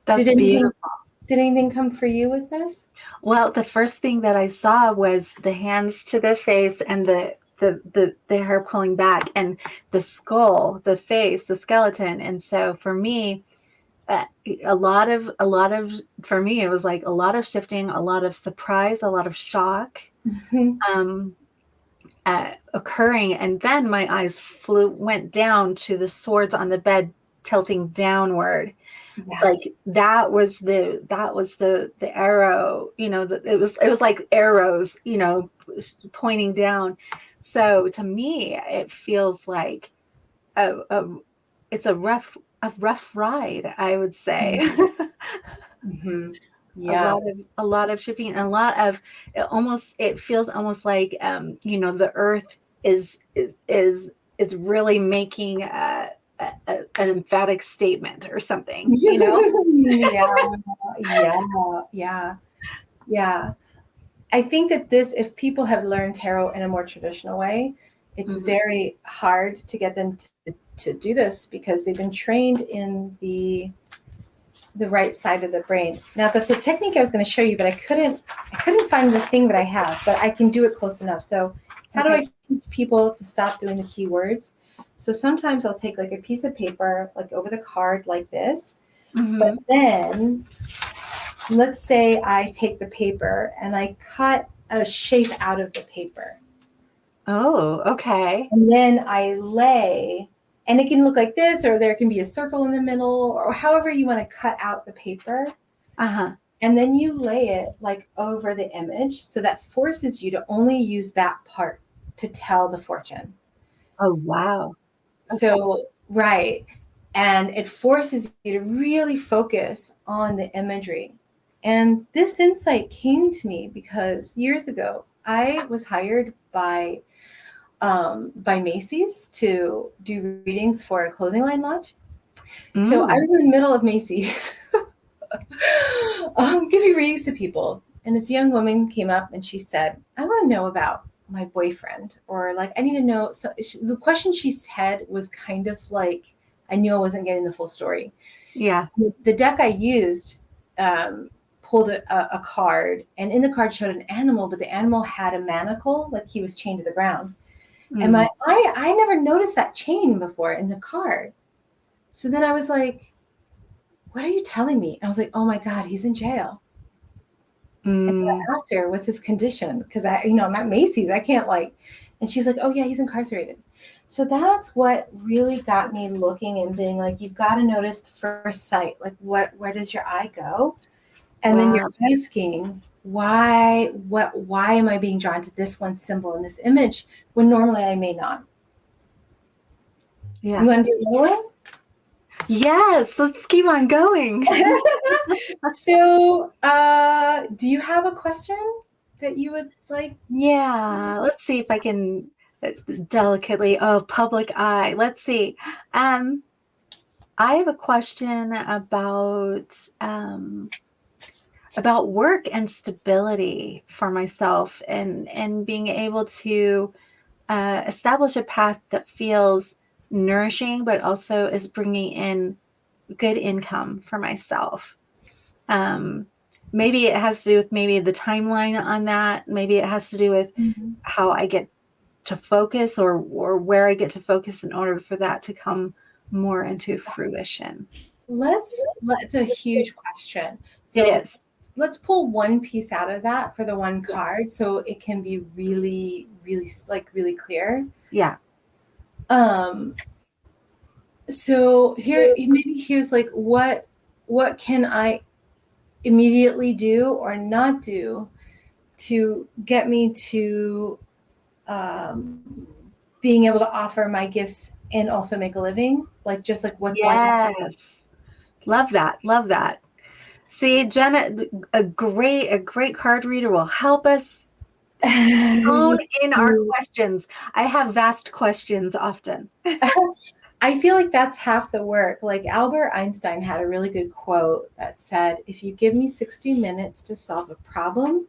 That's Did beautiful. anything come for you with this? Well, the first thing that I saw was the hands to the face and the hair pulling back and the skull, the face, the skeleton. And so for me, a lot of for me, it was like a lot of shifting, a lot of surprise, a lot of shock occurring. And then my eyes went down to the swords on the bed tilting downward. Yeah. Like that was the arrow, it was like arrows, pointing down. So to me, it feels like it's a rough ride, I would say. Mm-hmm. Yeah. A lot of shifting, and a lot of it feels almost like the earth is really making an emphatic statement or something, Yeah. I think that if people have learned tarot in a more traditional way, it's very hard to get them to do this because they've been trained in the right side of the brain. Now, the technique I was going to show you, but I couldn't find the thing that I have, but I can do it close enough. So how do I teach people to stop doing the keywords? So sometimes I'll take like a piece of paper, like over the card like this, but then let's say I take the paper and I cut a shape out of the paper. Oh, okay. And then I lay, and it can look like this, or there can be a circle in the middle, or however you want to cut out the paper. Uh-huh. And then you lay it like over the image. So that forces you to only use that part to tell the fortune. Oh, wow. Okay. So, right. And it forces you to really focus on the imagery. And this insight came to me because years ago, I was hired by Macy's to do readings for a clothing line launch. So I was in the middle of Macy's giving readings to people. And this young woman came up and she said, I want to know about my boyfriend, or like, I need to know. So the question she said was kind of like, I knew I wasn't getting the full story. Yeah. The deck I used pulled a card, and in the card showed an animal, but the animal had a manacle, like he was chained to the ground. And I never noticed that chain before in the card. So then I was like, what are you telling me? And I was like, oh my God, he's in jail. And so I asked her, what's his condition? Because I'm at Macy's, I can't and she's like, oh yeah, he's incarcerated. So that's what really got me looking and being like, you've got to notice the first sight. Like where does your eye go? And then you're asking, why am I being drawn to this one symbol in this image when normally I may not? Yeah. You want to do another one? Yes, let's keep on going. So, do you have a question that you would like? Yeah, let's see if I can delicately. Oh, public eye. Let's see. I have a question about work and stability for myself, and being able to establish a path that feels nourishing, but also is bringing in good income for myself. Maybe it has to do with maybe the timeline on that. Maybe it has to do with how I get to focus, or where I get to focus in order for that to come more into fruition. It's a huge question. So it is. Let's pull one piece out of that for the one card, so it can be really, really really clear. Yeah. So here's like, what can I immediately do or not do to get me to being able to offer my gifts and also make a living, like just like what's life. Yes. Love that. Love that. See, Jenna, a great card reader will help us hone in our questions. I have vast questions often. I feel like that's half the work. Like Albert Einstein had a really good quote that said, if you give me 60 minutes to solve a problem,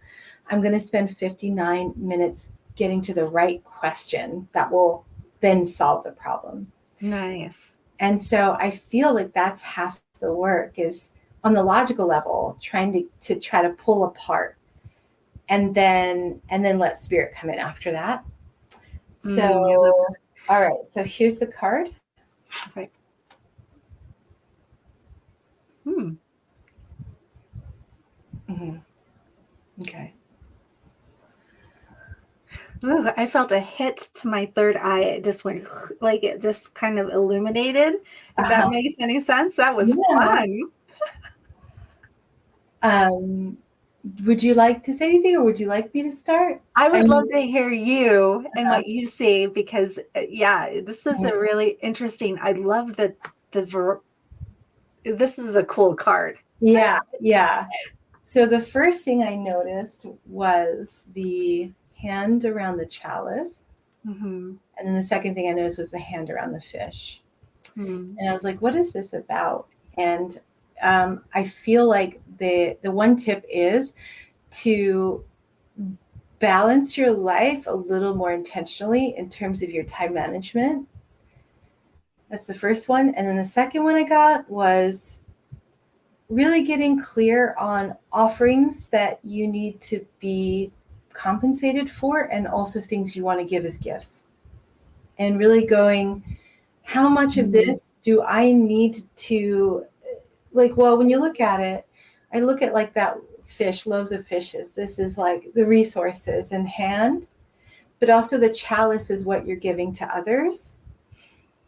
I'm going to spend 59 minutes getting to the right question that will then solve the problem. Nice. And so I feel like that's half the work, is on the logical level, trying to try to pull apart and then let spirit come in after that. So, all right. So here's the card. Perfect. Okay. Ooh, I felt a hit to my third eye. It just went like it just kind of illuminated. If that makes any sense, that was fun. Would you like to say anything, or would you like me to start? I would love to hear you and what you see, because this is a really interesting. I love that this is a cool card. Yeah. So the first thing I noticed was the hand around the chalice. And then the second thing I noticed was the hand around the fish. And I was like, what is this about? And I feel like the one tip is to balance your life a little more intentionally in terms of your time management. That's the first one. And then the second one I got was really getting clear on offerings that you need to be compensated for, and also things you want to give as gifts. And really going, how much of this do I need to, like, well, when you look at it, I look at like that fish, loaves of fishes. This is like the resources in hand, but also the chalice is what you're giving to others.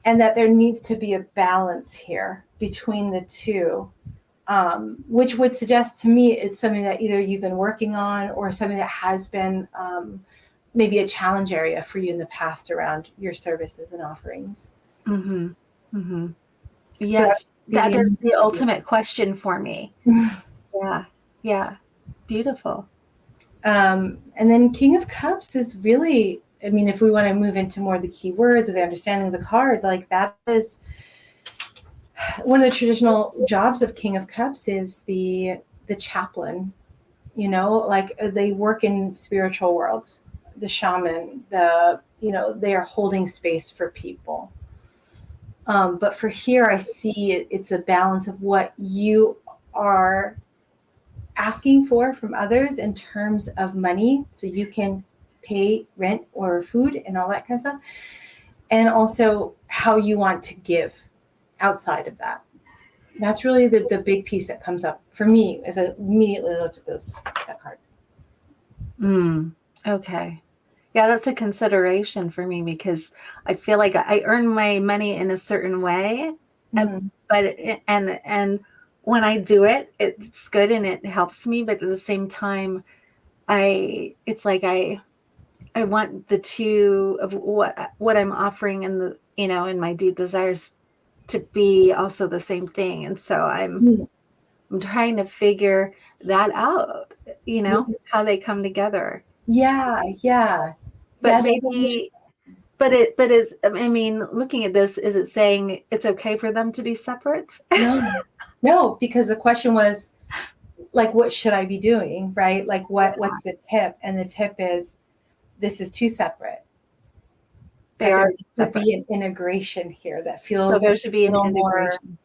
And that there needs to be a balance here between the two, which would suggest to me it's something that either you've been working on or something that has been maybe a challenge area for you in the past around your services and offerings. Yes, so that is the ultimate question for me. Yeah. Beautiful. And then King of Cups is really, I mean, if we want to move into more of the key words of the understanding of the card, like that is one of the traditional jobs of King of Cups is the chaplain, like they work in spiritual worlds, the shaman, they are holding space for people. But for here, I see it's a balance of what you are asking for from others in terms of money, so you can pay rent or food and all that kind of stuff, and also how you want to give outside of that. That's really the big piece that comes up for me as I immediately looked at that card. Okay. Yeah, that's a consideration for me, because I feel like I earn my money in a certain way, but when I do it, it's good and it helps me. But at the same time, it's like I want the two of what I'm offering and in my deep desires to be also the same thing. And so I'm trying to figure that out, how they come together. Yeah. But maybe, looking at this, is it saying it's okay for them to be separate? No, because the question was like, what should I be doing? Right? Like what's the tip? And the tip is, this is two separate. There should be an integration here that feels, so there should be an integration.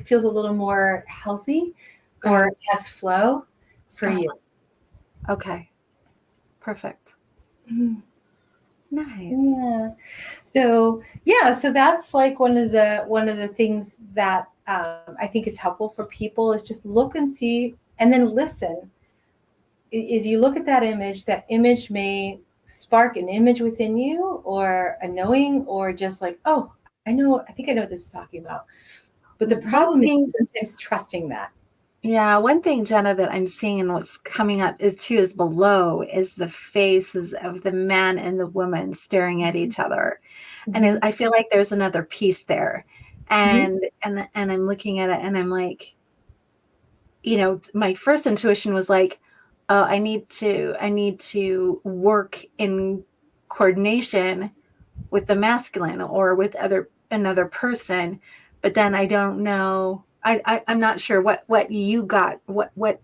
Feels a little more healthy or has flow for you. Okay. Perfect. Nice. So that's like one of the things that I think is helpful for people, is just look and see, and then listen. As you look at that image may spark an image within you, or a knowing, or just like, oh, I think I know what this is talking about. But the problem is sometimes trusting that. Yeah, one thing, Jenna, that I'm seeing and what's coming up is below is the faces of the man and the woman staring at each other. And Mhm. I feel like there's another piece there. Mhm. And I'm looking at it and I'm like, my first intuition was like, oh, I need to work in coordination with the masculine or with another person. But then I don't know. I'm not sure what you got, what that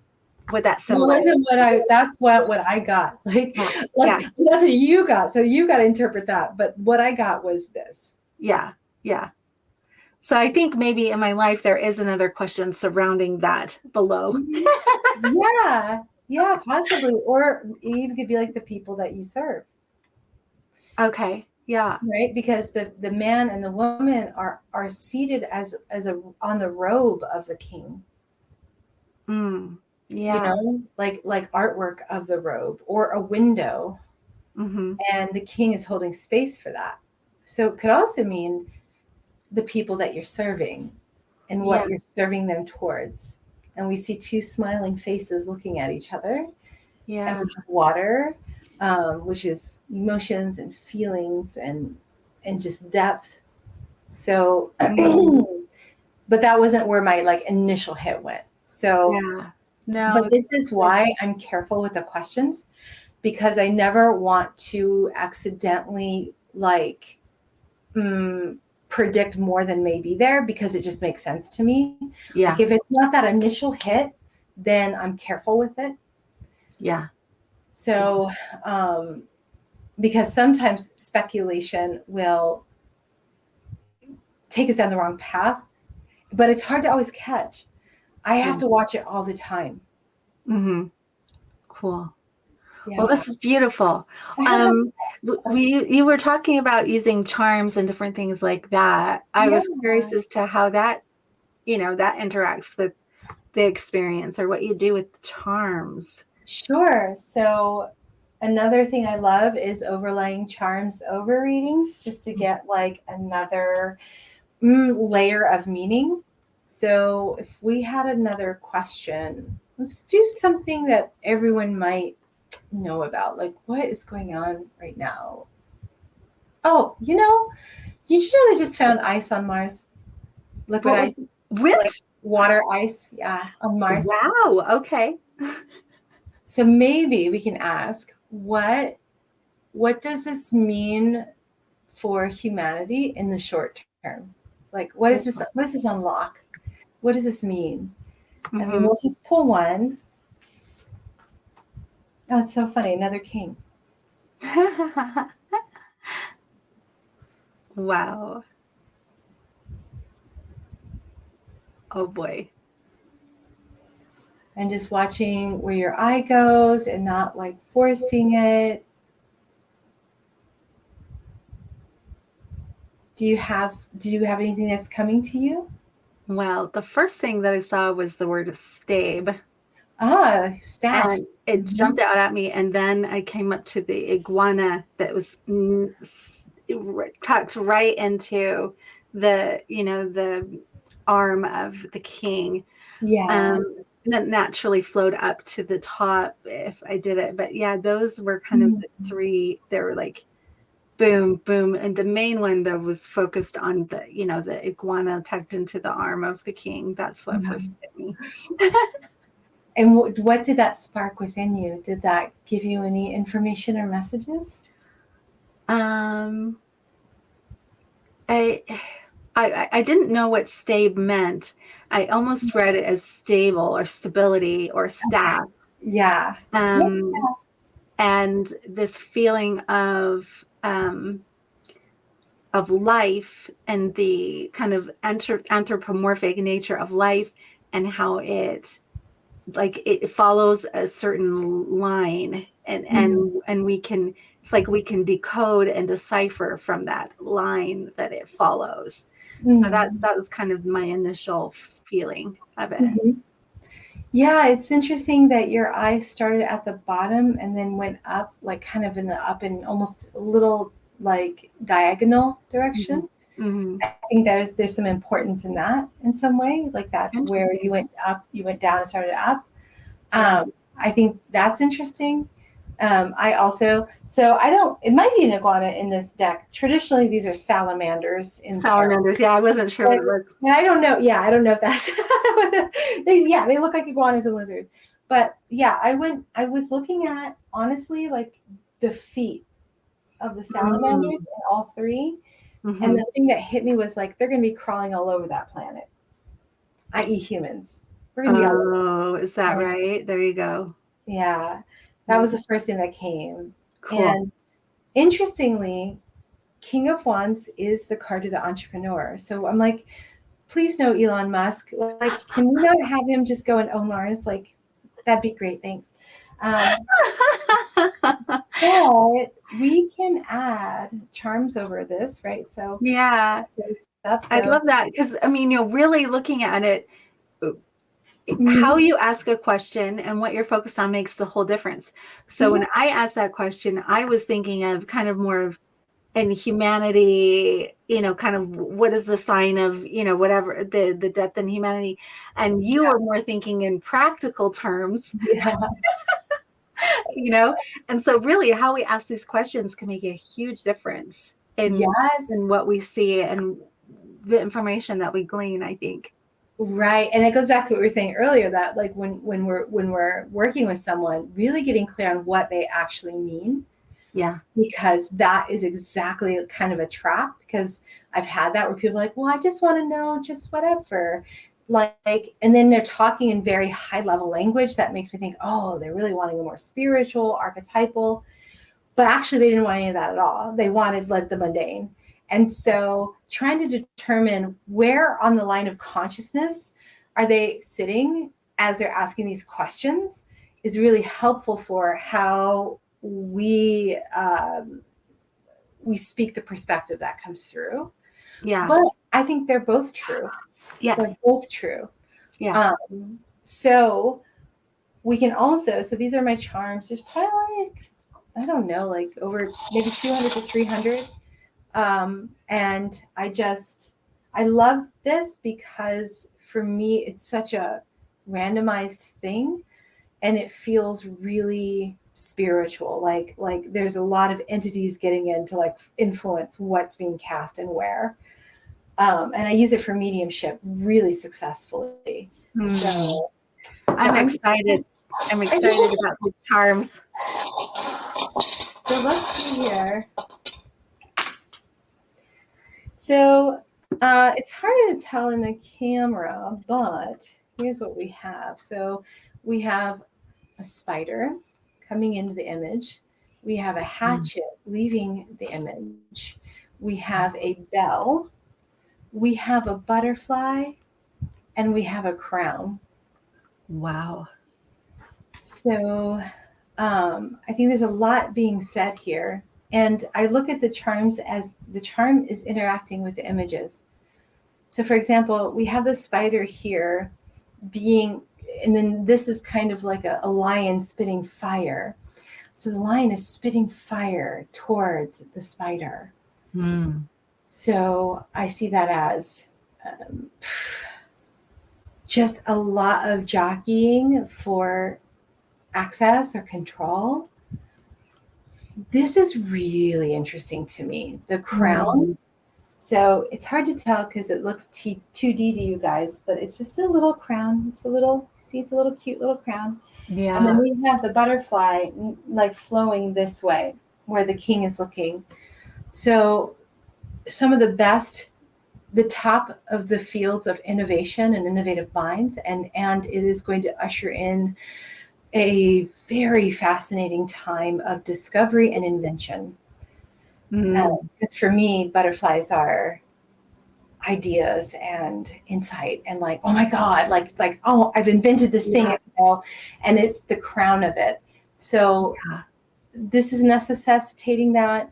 Well, it wasn't symbolized. that's what I got. Yeah, Like yeah, that's what you got. So you got to interpret that. But what I got was this. yeah, yeah. So I think maybe in my life there is another question surrounding that below. Mhm. Yeah. Yeah, possibly. Or it even could be like the people that you serve, Okay. Yeah. right? Because the man and the woman are seated as a on the robe of the king, Mm. Yeah. like artwork of the robe or a window, Mm-hmm. and the king is holding space for that. So it could also mean the people that you're serving and Yeah. what you're serving them towards. And we see two smiling faces looking at each other, and Yeah. we have water, which is emotions and feelings and just depth. So, Mm. but that wasn't where my like initial hit went. So, Yeah. No, but it's this is good. why I'm careful with the questions, because I never want to accidentally like predict more than may be there, because it just makes sense to me. Like Yeah. if it's not that initial hit, then I'm careful with it. Yeah. So, because sometimes speculation will take us down the wrong path, but it's hard to always catch. I Yeah. have to watch it all the time. Mm-hmm. Cool. Well, Yeah. this is beautiful. You were talking about using charms and different things like that. I Yeah. was curious as to how that interacts with the experience or what you do with charms. Sure. So another thing I love is overlaying charms over readings, just to get like another layer of meaning. So if we had another question, let's do something that everyone might know about. Like, what is going on right now? Oh, did you know they just found ice on Mars? Liquid What was ice, like what? water ice, yeah, on Mars. Wow. Okay. So maybe we can ask, what does this mean for humanity in the short term? Like, what is this? What does this unlock? What does this mean? And then Mm-hmm. we'll just pull one. Oh, it's so funny. Another king. Wow. Oh boy. And just watching where your eye goes and not like forcing it. Do you have anything that's coming to you? Well, the first thing that I saw was the word stabe, Ah, staff. and it Mhm. jumped out at me. And then I came up to the iguana that was tucked right into the arm of the king. Yeah. That naturally flowed up to the top if I did it. But yeah, those were kind of Mhm. the three. They were like boom, boom. And the main one that was focused on the iguana tucked into the arm of the king. That's what Yeah. first hit me. And what did that spark within you? Did that give you any information or messages? Um, I, I didn't know what stabe meant. I almost read it as stable or stability or staff. Yeah. Yes. Um, and this feeling of life and the kind of anthropomorphic nature of life, and how it follows a certain line, and Mhm. it's like we can decode and decipher from that line that it follows. So that Mhm. that was kind of my initial feeling of it. Mhm. Yeah, it's interesting that your eye started at the bottom and then went up, like kind of in the up and almost a little like diagonal Mhm. direction. Mm-hmm. I think there's some importance in that in some way. Like that's where you went up, you went down and started up. I think that's interesting. I also, it might be an iguana in this deck. Traditionally, these are salamanders in Salamanders. tarot. Yeah, I wasn't sure what it was. And I don't know. Yeah, I don't know if that's, they look like iguanas and lizards. But yeah, I was looking at, honestly, like the feet of the salamanders in all three. Mm-hmm. And the thing that hit me was like, they're going to be crawling all over that planet, i.e. humans. We're going to be all over. Oh, is that right? There you go. Yeah, that was the first thing that came. Cool. And interestingly, King of Wands is the card of the entrepreneur. So I'm like, please no Elon Musk. Like, can we not have him just go and own Mars? Like, that'd be great. Thanks. But we can add charms over this, right? So yeah, I love that because I mean, really looking at it, how you ask a question and what you're focused on makes the whole difference. So when I asked that question, I was thinking of kind of more of in humanity, kind of what is the sign of, whatever the depth in humanity. And you were more thinking in practical terms, and so really how we ask these questions can make a huge difference in what we see and the information that we glean, I think. Right. And it goes back to what we were saying earlier, that like when we're working with someone, really getting clear on what they actually mean. Yeah. Because that is exactly kind of a trap, because I've had that where people are like, well, I just want to know just whatever. Like, and then they're talking in very high level language that makes me think, oh, they're really wanting a more spiritual, archetypal. But actually they didn't want any of that at all. They wanted like the mundane. And so trying to determine where on the line of consciousness are they sitting as they're asking these questions is really helpful for how we speak the perspective that comes through. Yeah. But I think they're both true. Yes. They're both true. Yeah. So we can also, so these are my charms. There's probably like, I don't know, like over maybe 200 to 300. And I love this because for me, it's such a randomized thing and it feels really spiritual. Like there's a lot of entities getting in to like influence what's being cast and where. And I use it for mediumship really successfully. So I'm excited. I'm excited about these charms. So let's see here. So it's harder to tell in the camera, but here's what we have. So we have a spider coming into the image. We have a hatchet leaving the image. We have a bell. We have a butterfly. And we have a crown. Wow. So I think there's a lot being said here. And I look at the charms as the charm is interacting with the images. So for example, we have the spider here being, and then this is kind of like a lion spitting fire. So the lion is spitting fire towards the spider. So I see that as just a lot of jockeying for access or control. This is really interesting to me. The crown. So it's hard to tell because it looks 2D to you guys, but it's just a little crown. It's a little cute little crown. Yeah. And then we have the butterfly like flowing this way where the king is looking. So some of the top of the fields of innovation and innovative minds, and it is going to usher in a very fascinating time of discovery and invention. Because for me, butterflies are ideas and insight and like, oh my God, like, oh, I've invented this thing, and it's the crown of it. So this is necessitating that.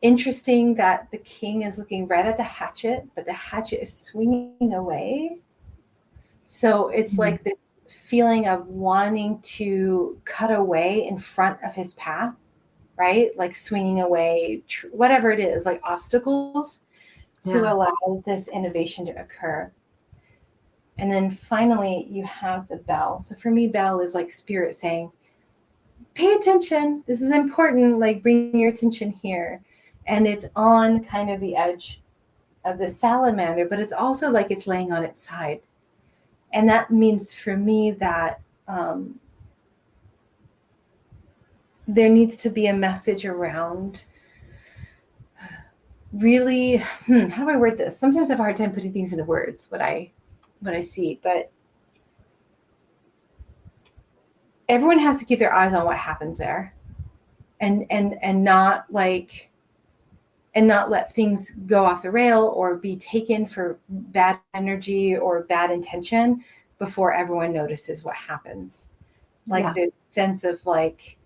Interesting that the king is looking right at the hatchet, but the hatchet is swinging away. So it's like this feeling of wanting to cut away in front of his path, right? Like swinging away, whatever it is, like obstacles to allow this innovation to occur. And then finally, you have the bell. So for me, bell is like spirit saying, pay attention. This is important. Like bring your attention here. And it's on kind of the edge of the salamander, but it's also like it's laying on its side. And that means for me that there needs to be a message around really, how do I word this? Sometimes I have a hard time putting things into words, what I see, but everyone has to keep their eyes on what happens there and not like, and not let things go off the rail or be taken for bad energy or bad intention before everyone notices what happens. Like there's a sense of like,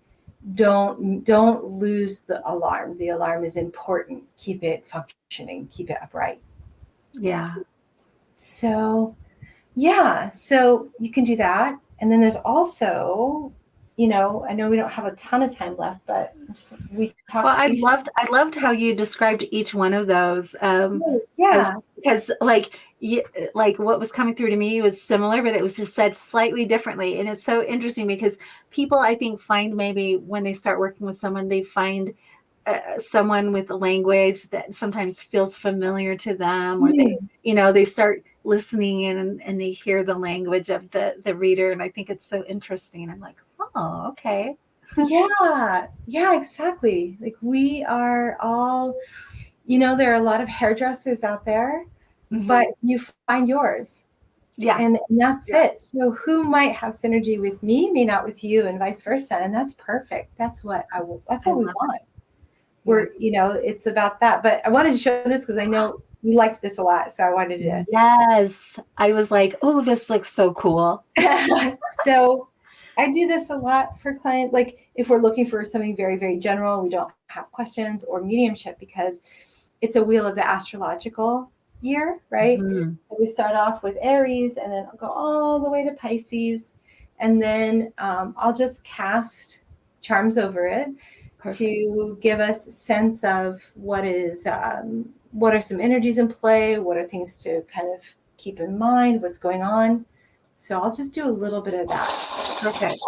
don't lose the alarm. The alarm is important. Keep it functioning, keep it upright. Yeah. So so you can do that. And then there's also, I know we don't have a ton of time left, but we talked. Well, I loved how you described each one of those. Because like what was coming through to me was similar, but it was just said slightly differently. And it's so interesting because people, I think, find maybe when they start working with someone, they find someone with a language that sometimes feels familiar to them, or they start listening in and they hear the language of the reader. And I think it's so interesting. I'm like, oh, okay. Yeah, exactly. Like we are all, there are a lot of hairdressers out there, but you find yours. Yeah. And that's it. So who might have synergy with me, may not with you, and vice versa. And that's perfect. That's what that's what we want. We're, it's about that. But I wanted to show this because I know you liked this a lot. So I wanted to. Yes. I was like, oh, this looks so cool. So I do this a lot for clients. Like if we're looking for something very, very general, we don't have questions, or mediumship, because it's a wheel of the astrological year, right? So we start off with Aries and then I'll go all the way to Pisces. And then I'll just cast charms over it. Perfect. To give us a sense of what are some energies in play, what are things to kind of keep in mind, what's going on. So I'll just do a little bit of that. Perfect.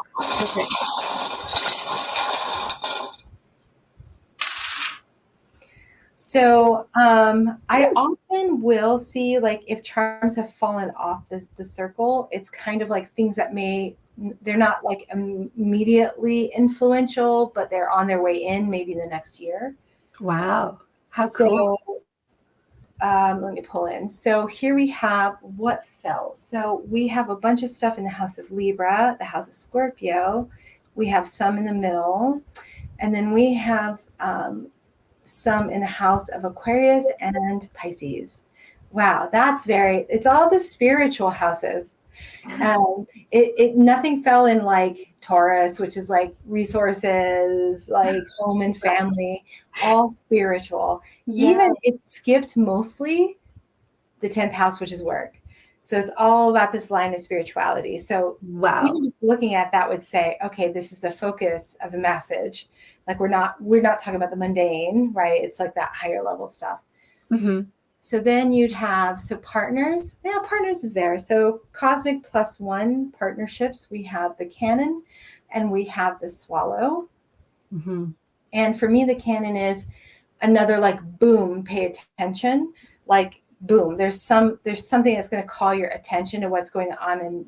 So I often will see, like, if charms have fallen off the circle, it's kind of like things that they're not like immediately influential, but they're on their way in maybe the next year. Wow. How cool. Let me pull in. So here we have what fell. So we have a bunch of stuff in the house of Libra, the house of Scorpio. We have some in the middle. And then we have some in the house of Aquarius and Pisces. Wow, it's all the spiritual houses. Nothing fell in like Taurus, which is like resources, like home and family, all spiritual. Even it skipped mostly the 10th house, which is work. So it's all about this line of spirituality. So even just looking at that would say, okay, this is the focus of the message. Like we're not talking about the mundane, right? It's like that higher level stuff. So then you'd have, partners. Yeah, partners is there. So cosmic +1 partnerships. We have the cannon and we have the swallow. And for me, the cannon is another like, boom, pay attention. Like, boom, there's something that's going to call your attention to what's going on in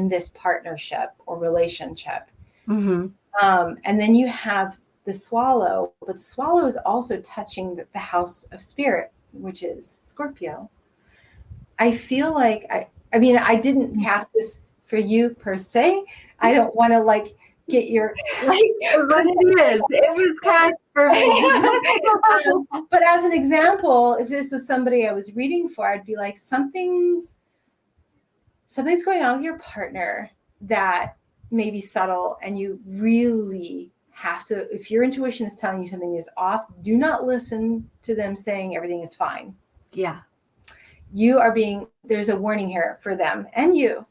this partnership or relationship. And then you have the swallow, but the swallow is also touching the house of spirit, which is Scorpio. I feel like I didn't cast this for you per se. I don't want to like get your like. It was cast for me. But as an example, if this was somebody I was reading for, I'd be like, something's going on with your partner that may be subtle, and you really have to, if your intuition is telling you something is off, do not listen to them saying everything is fine. Yeah. There's a warning here for them and you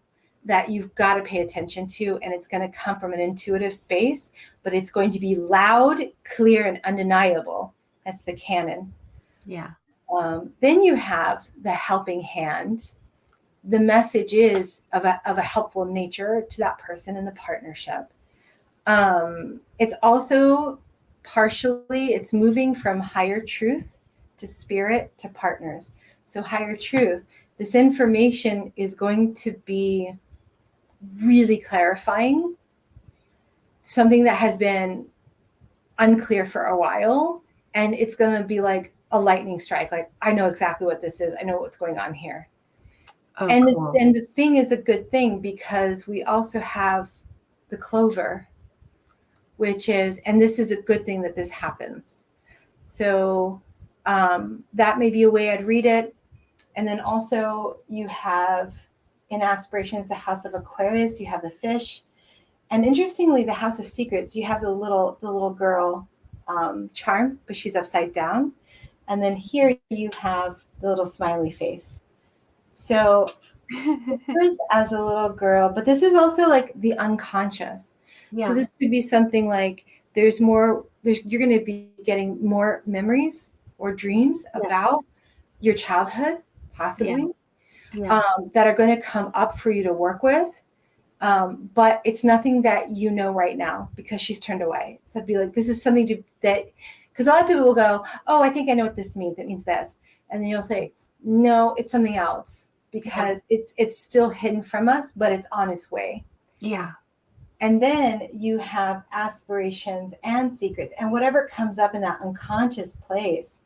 that you've got to pay attention to, and it's going to come from an intuitive space, but it's going to be loud, clear, and undeniable. That's the canon. Yeah. Then you have the helping hand. The message is of a helpful nature to that person in the partnership. It's also partially, it's moving from higher truth to spirit to partners. So higher truth, this information is going to be really clarifying something that has been unclear for a while. And it's going to be like a lightning strike. Like, I know exactly what this is. I know what's going on here. Oh, And cool. the thing is a good thing, because we also have the clover, which is, and this is a good thing that this happens. So that may be a way I'd read it. And then also you have in aspirations, the house of Aquarius, you have the fish. And interestingly, the house of secrets, you have the little girl charm, but she's upside down. And then here you have the little smiley face. So as a little girl, but this is also like the unconscious. Yeah. So this could be something like you're going to be getting more memories or dreams about your childhood, possibly, that are going to come up for you to work with. But it's nothing that you know right now because she's turned away. So I'd be like, this is something because a lot of people will go, oh, I think I know what this means. It means this. And then you'll say, no, it's something else, because it's still hidden from us, but it's on its way. Yeah. And then you have aspirations and secrets, and whatever comes up in that unconscious place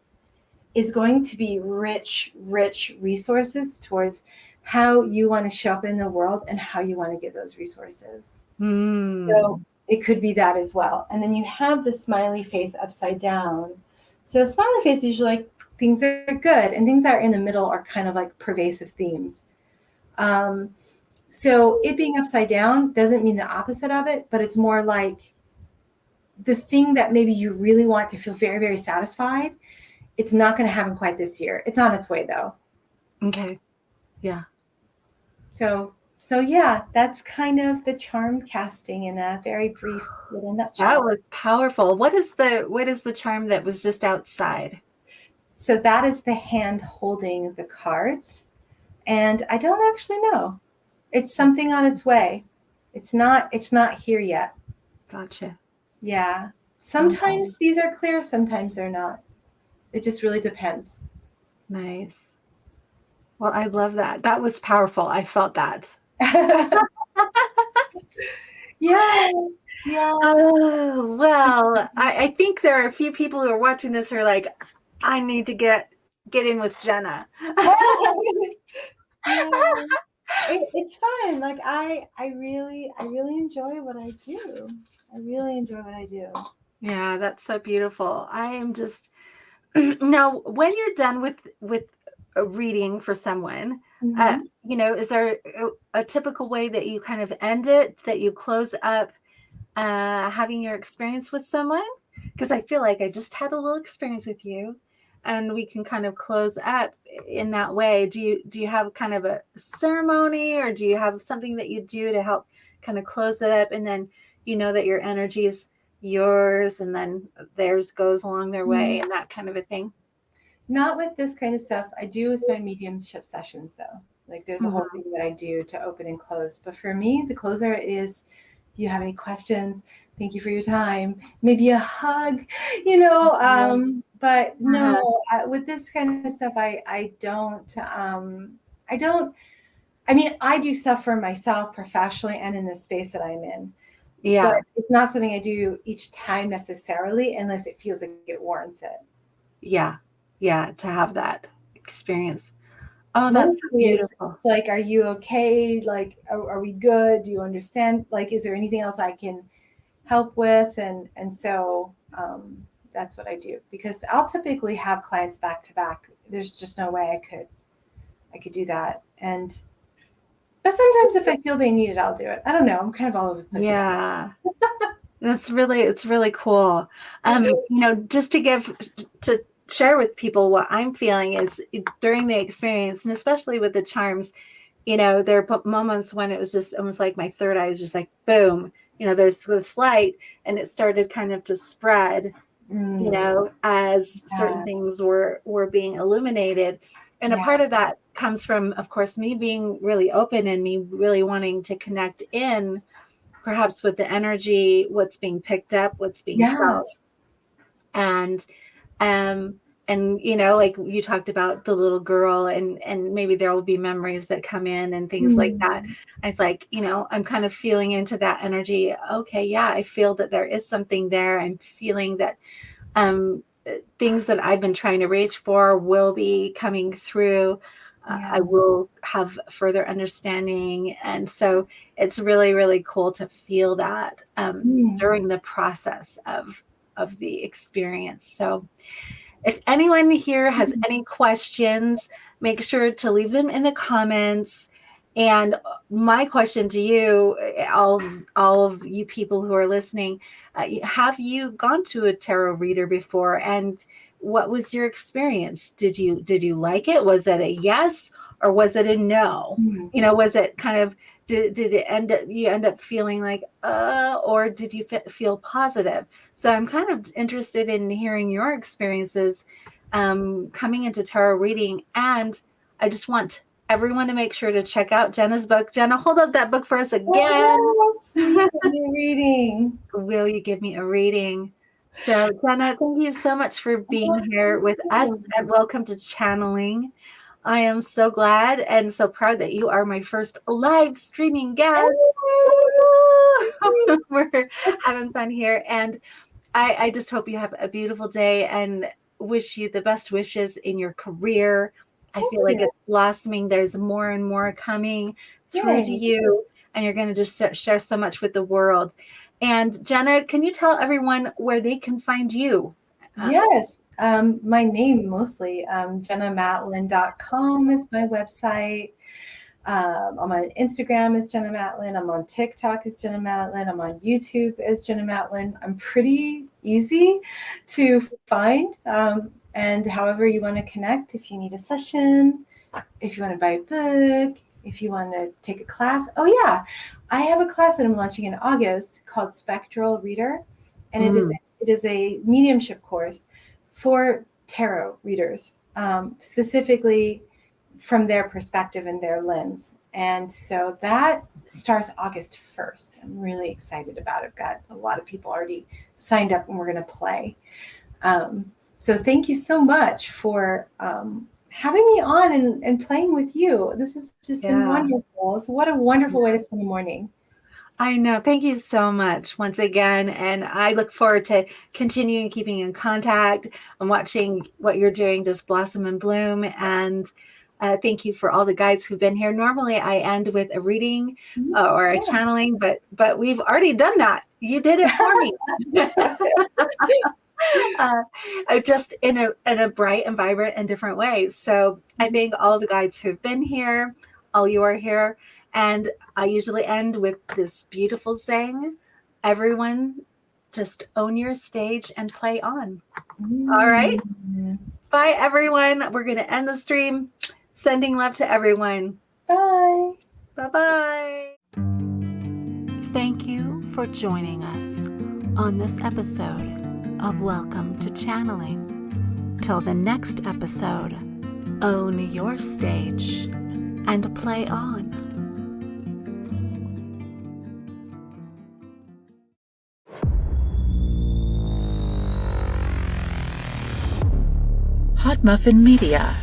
is going to be rich resources towards how you want to show up in the world and how you want to give those resources. So it could be that as well. And then you have the smiley face upside down. So smiley face is usually like things are good, and things that are in the middle are kind of like pervasive themes. So it being upside down doesn't mean the opposite of it, but it's more like the thing that maybe you really want to feel very, very satisfied. It's not going to happen quite this year. It's on its way though. Okay. Yeah. So yeah, that's kind of the charm casting in a very brief little nutshell. That was powerful. What is the charm that was just outside? So that is the hand holding the cards. And I don't actually know. It's something on its way. It's not here yet. Gotcha. Yeah. Sometimes these are clear, sometimes they're not. It just really depends. Nice. Well, I love that. That was powerful. I felt that. Yeah. Oh, well, I think there are a few people who are watching this who are like, I need to get in with Jenna. It's fun. Like I really enjoy what I do. I really enjoy what I do. Yeah, that's so beautiful. I am just now when you're done with a reading for someone, is there a typical way that you kind of end it, that you close up having your experience with someone? Because I feel like I just had a little experience with you, and we can kind of close up in that way. Do you have kind of a ceremony, or do you have something that you do to help kind of close it up, and then you know that your energy is yours and then theirs goes along their way and that kind of a thing? Not with this kind of stuff. I do with my mediumship sessions though. Like there's a whole thing that I do to open and close. But for me, the closer is, do you have any questions? Thank you for your time. Maybe a hug, but no, with this kind of stuff, I do stuff for myself professionally and in the space that I'm in. Yeah. But it's not something I do each time necessarily, unless it feels like it warrants it. Yeah. Yeah. To have that experience. Oh, that's so beautiful. It's like, are you okay? Like, are we good? Do you understand? Like, is there anything else I can help with? And so that's what I do, because I'll typically have clients back to back. There's just no way I could do that. But sometimes if I feel they need it, I'll do it. I don't know. I'm kind of all over the place. Yeah. It's really cool. Just to share with people what I'm feeling is during the experience, and especially with the charms, there are moments when it was just almost like my third eye was just like, boom, there's this light, and it started kind of to spread, as certain things were being illuminated. And a part of that comes from, of course, me being really open and me really wanting to connect in perhaps with the energy, what's being picked up, what's being felt. And like you talked about the little girl, and maybe there will be memories that come in and things like that. It's like, I'm kind of feeling into that energy. Okay. Yeah. I feel that there is something there. I'm feeling that, things that I've been trying to reach for will be coming through. I will have further understanding. And so it's really, really cool to feel that, during the process of the experience. So if anyone here has any questions, make sure to leave them in the comments. And my question to you, all of you people who are listening, have you gone to a tarot reader before? And what was your experience? Did you like it? Was it a yes, or was it a no? Was it kind of, did it you end up feeling like, or did you feel positive? So I'm kind of interested in hearing your experiences coming into tarot reading. And I just want everyone to make sure to check out Jenna's book. Jenna, hold up that book for us again. Yes, reading. Will you give me a reading? So Jenna, thank you so much for being here with us, and welcome to Channeling. I am so glad and so proud that you are my first live streaming guest. We're having fun here. And I just hope you have a beautiful day and wish you the best wishes in your career. I feel like it's blossoming. There's more and more coming through to you, and you're going to just share so much with the world. And Jenna, can you tell everyone where they can find you? Yes. My name mostly, jennamatlin.com is my website. I'm on Instagram as Jenna Matlin. I'm on TikTok as Jenna Matlin. I'm on YouTube as Jenna Matlin. I'm pretty easy to find. And however you want to connect, if you need a session, if you want to buy a book, if you want to take a class. Oh yeah, I have a class that I'm launching in August called Spectral Reader. And it is a mediumship course for tarot readers, specifically from their perspective and their lens. And so that starts August 1st. I'm really excited about it. I've got a lot of people already signed up, and we're going to play. So thank you so much for having me on and playing with you. This has just been wonderful. So what a wonderful way to spend the morning. I know. Thank you so much once again. And I look forward to continuing keeping in contact and watching what you're doing just blossom and bloom. And thank you for all the guides who've been here. Normally I end with a reading or a channeling, but we've already done that. You did it for me. Just in a bright and vibrant and different ways. So I thank all the guides who've been here, all you are here. And I usually end with this beautiful saying, everyone just own your stage and play on. All right. Bye, everyone. We're going to end the stream. Sending love to everyone. Bye. Bye-bye. Thank you for joining us on this episode of Welcome to Channeling. Till the next episode, own your stage and play on. Hot Muffin Media.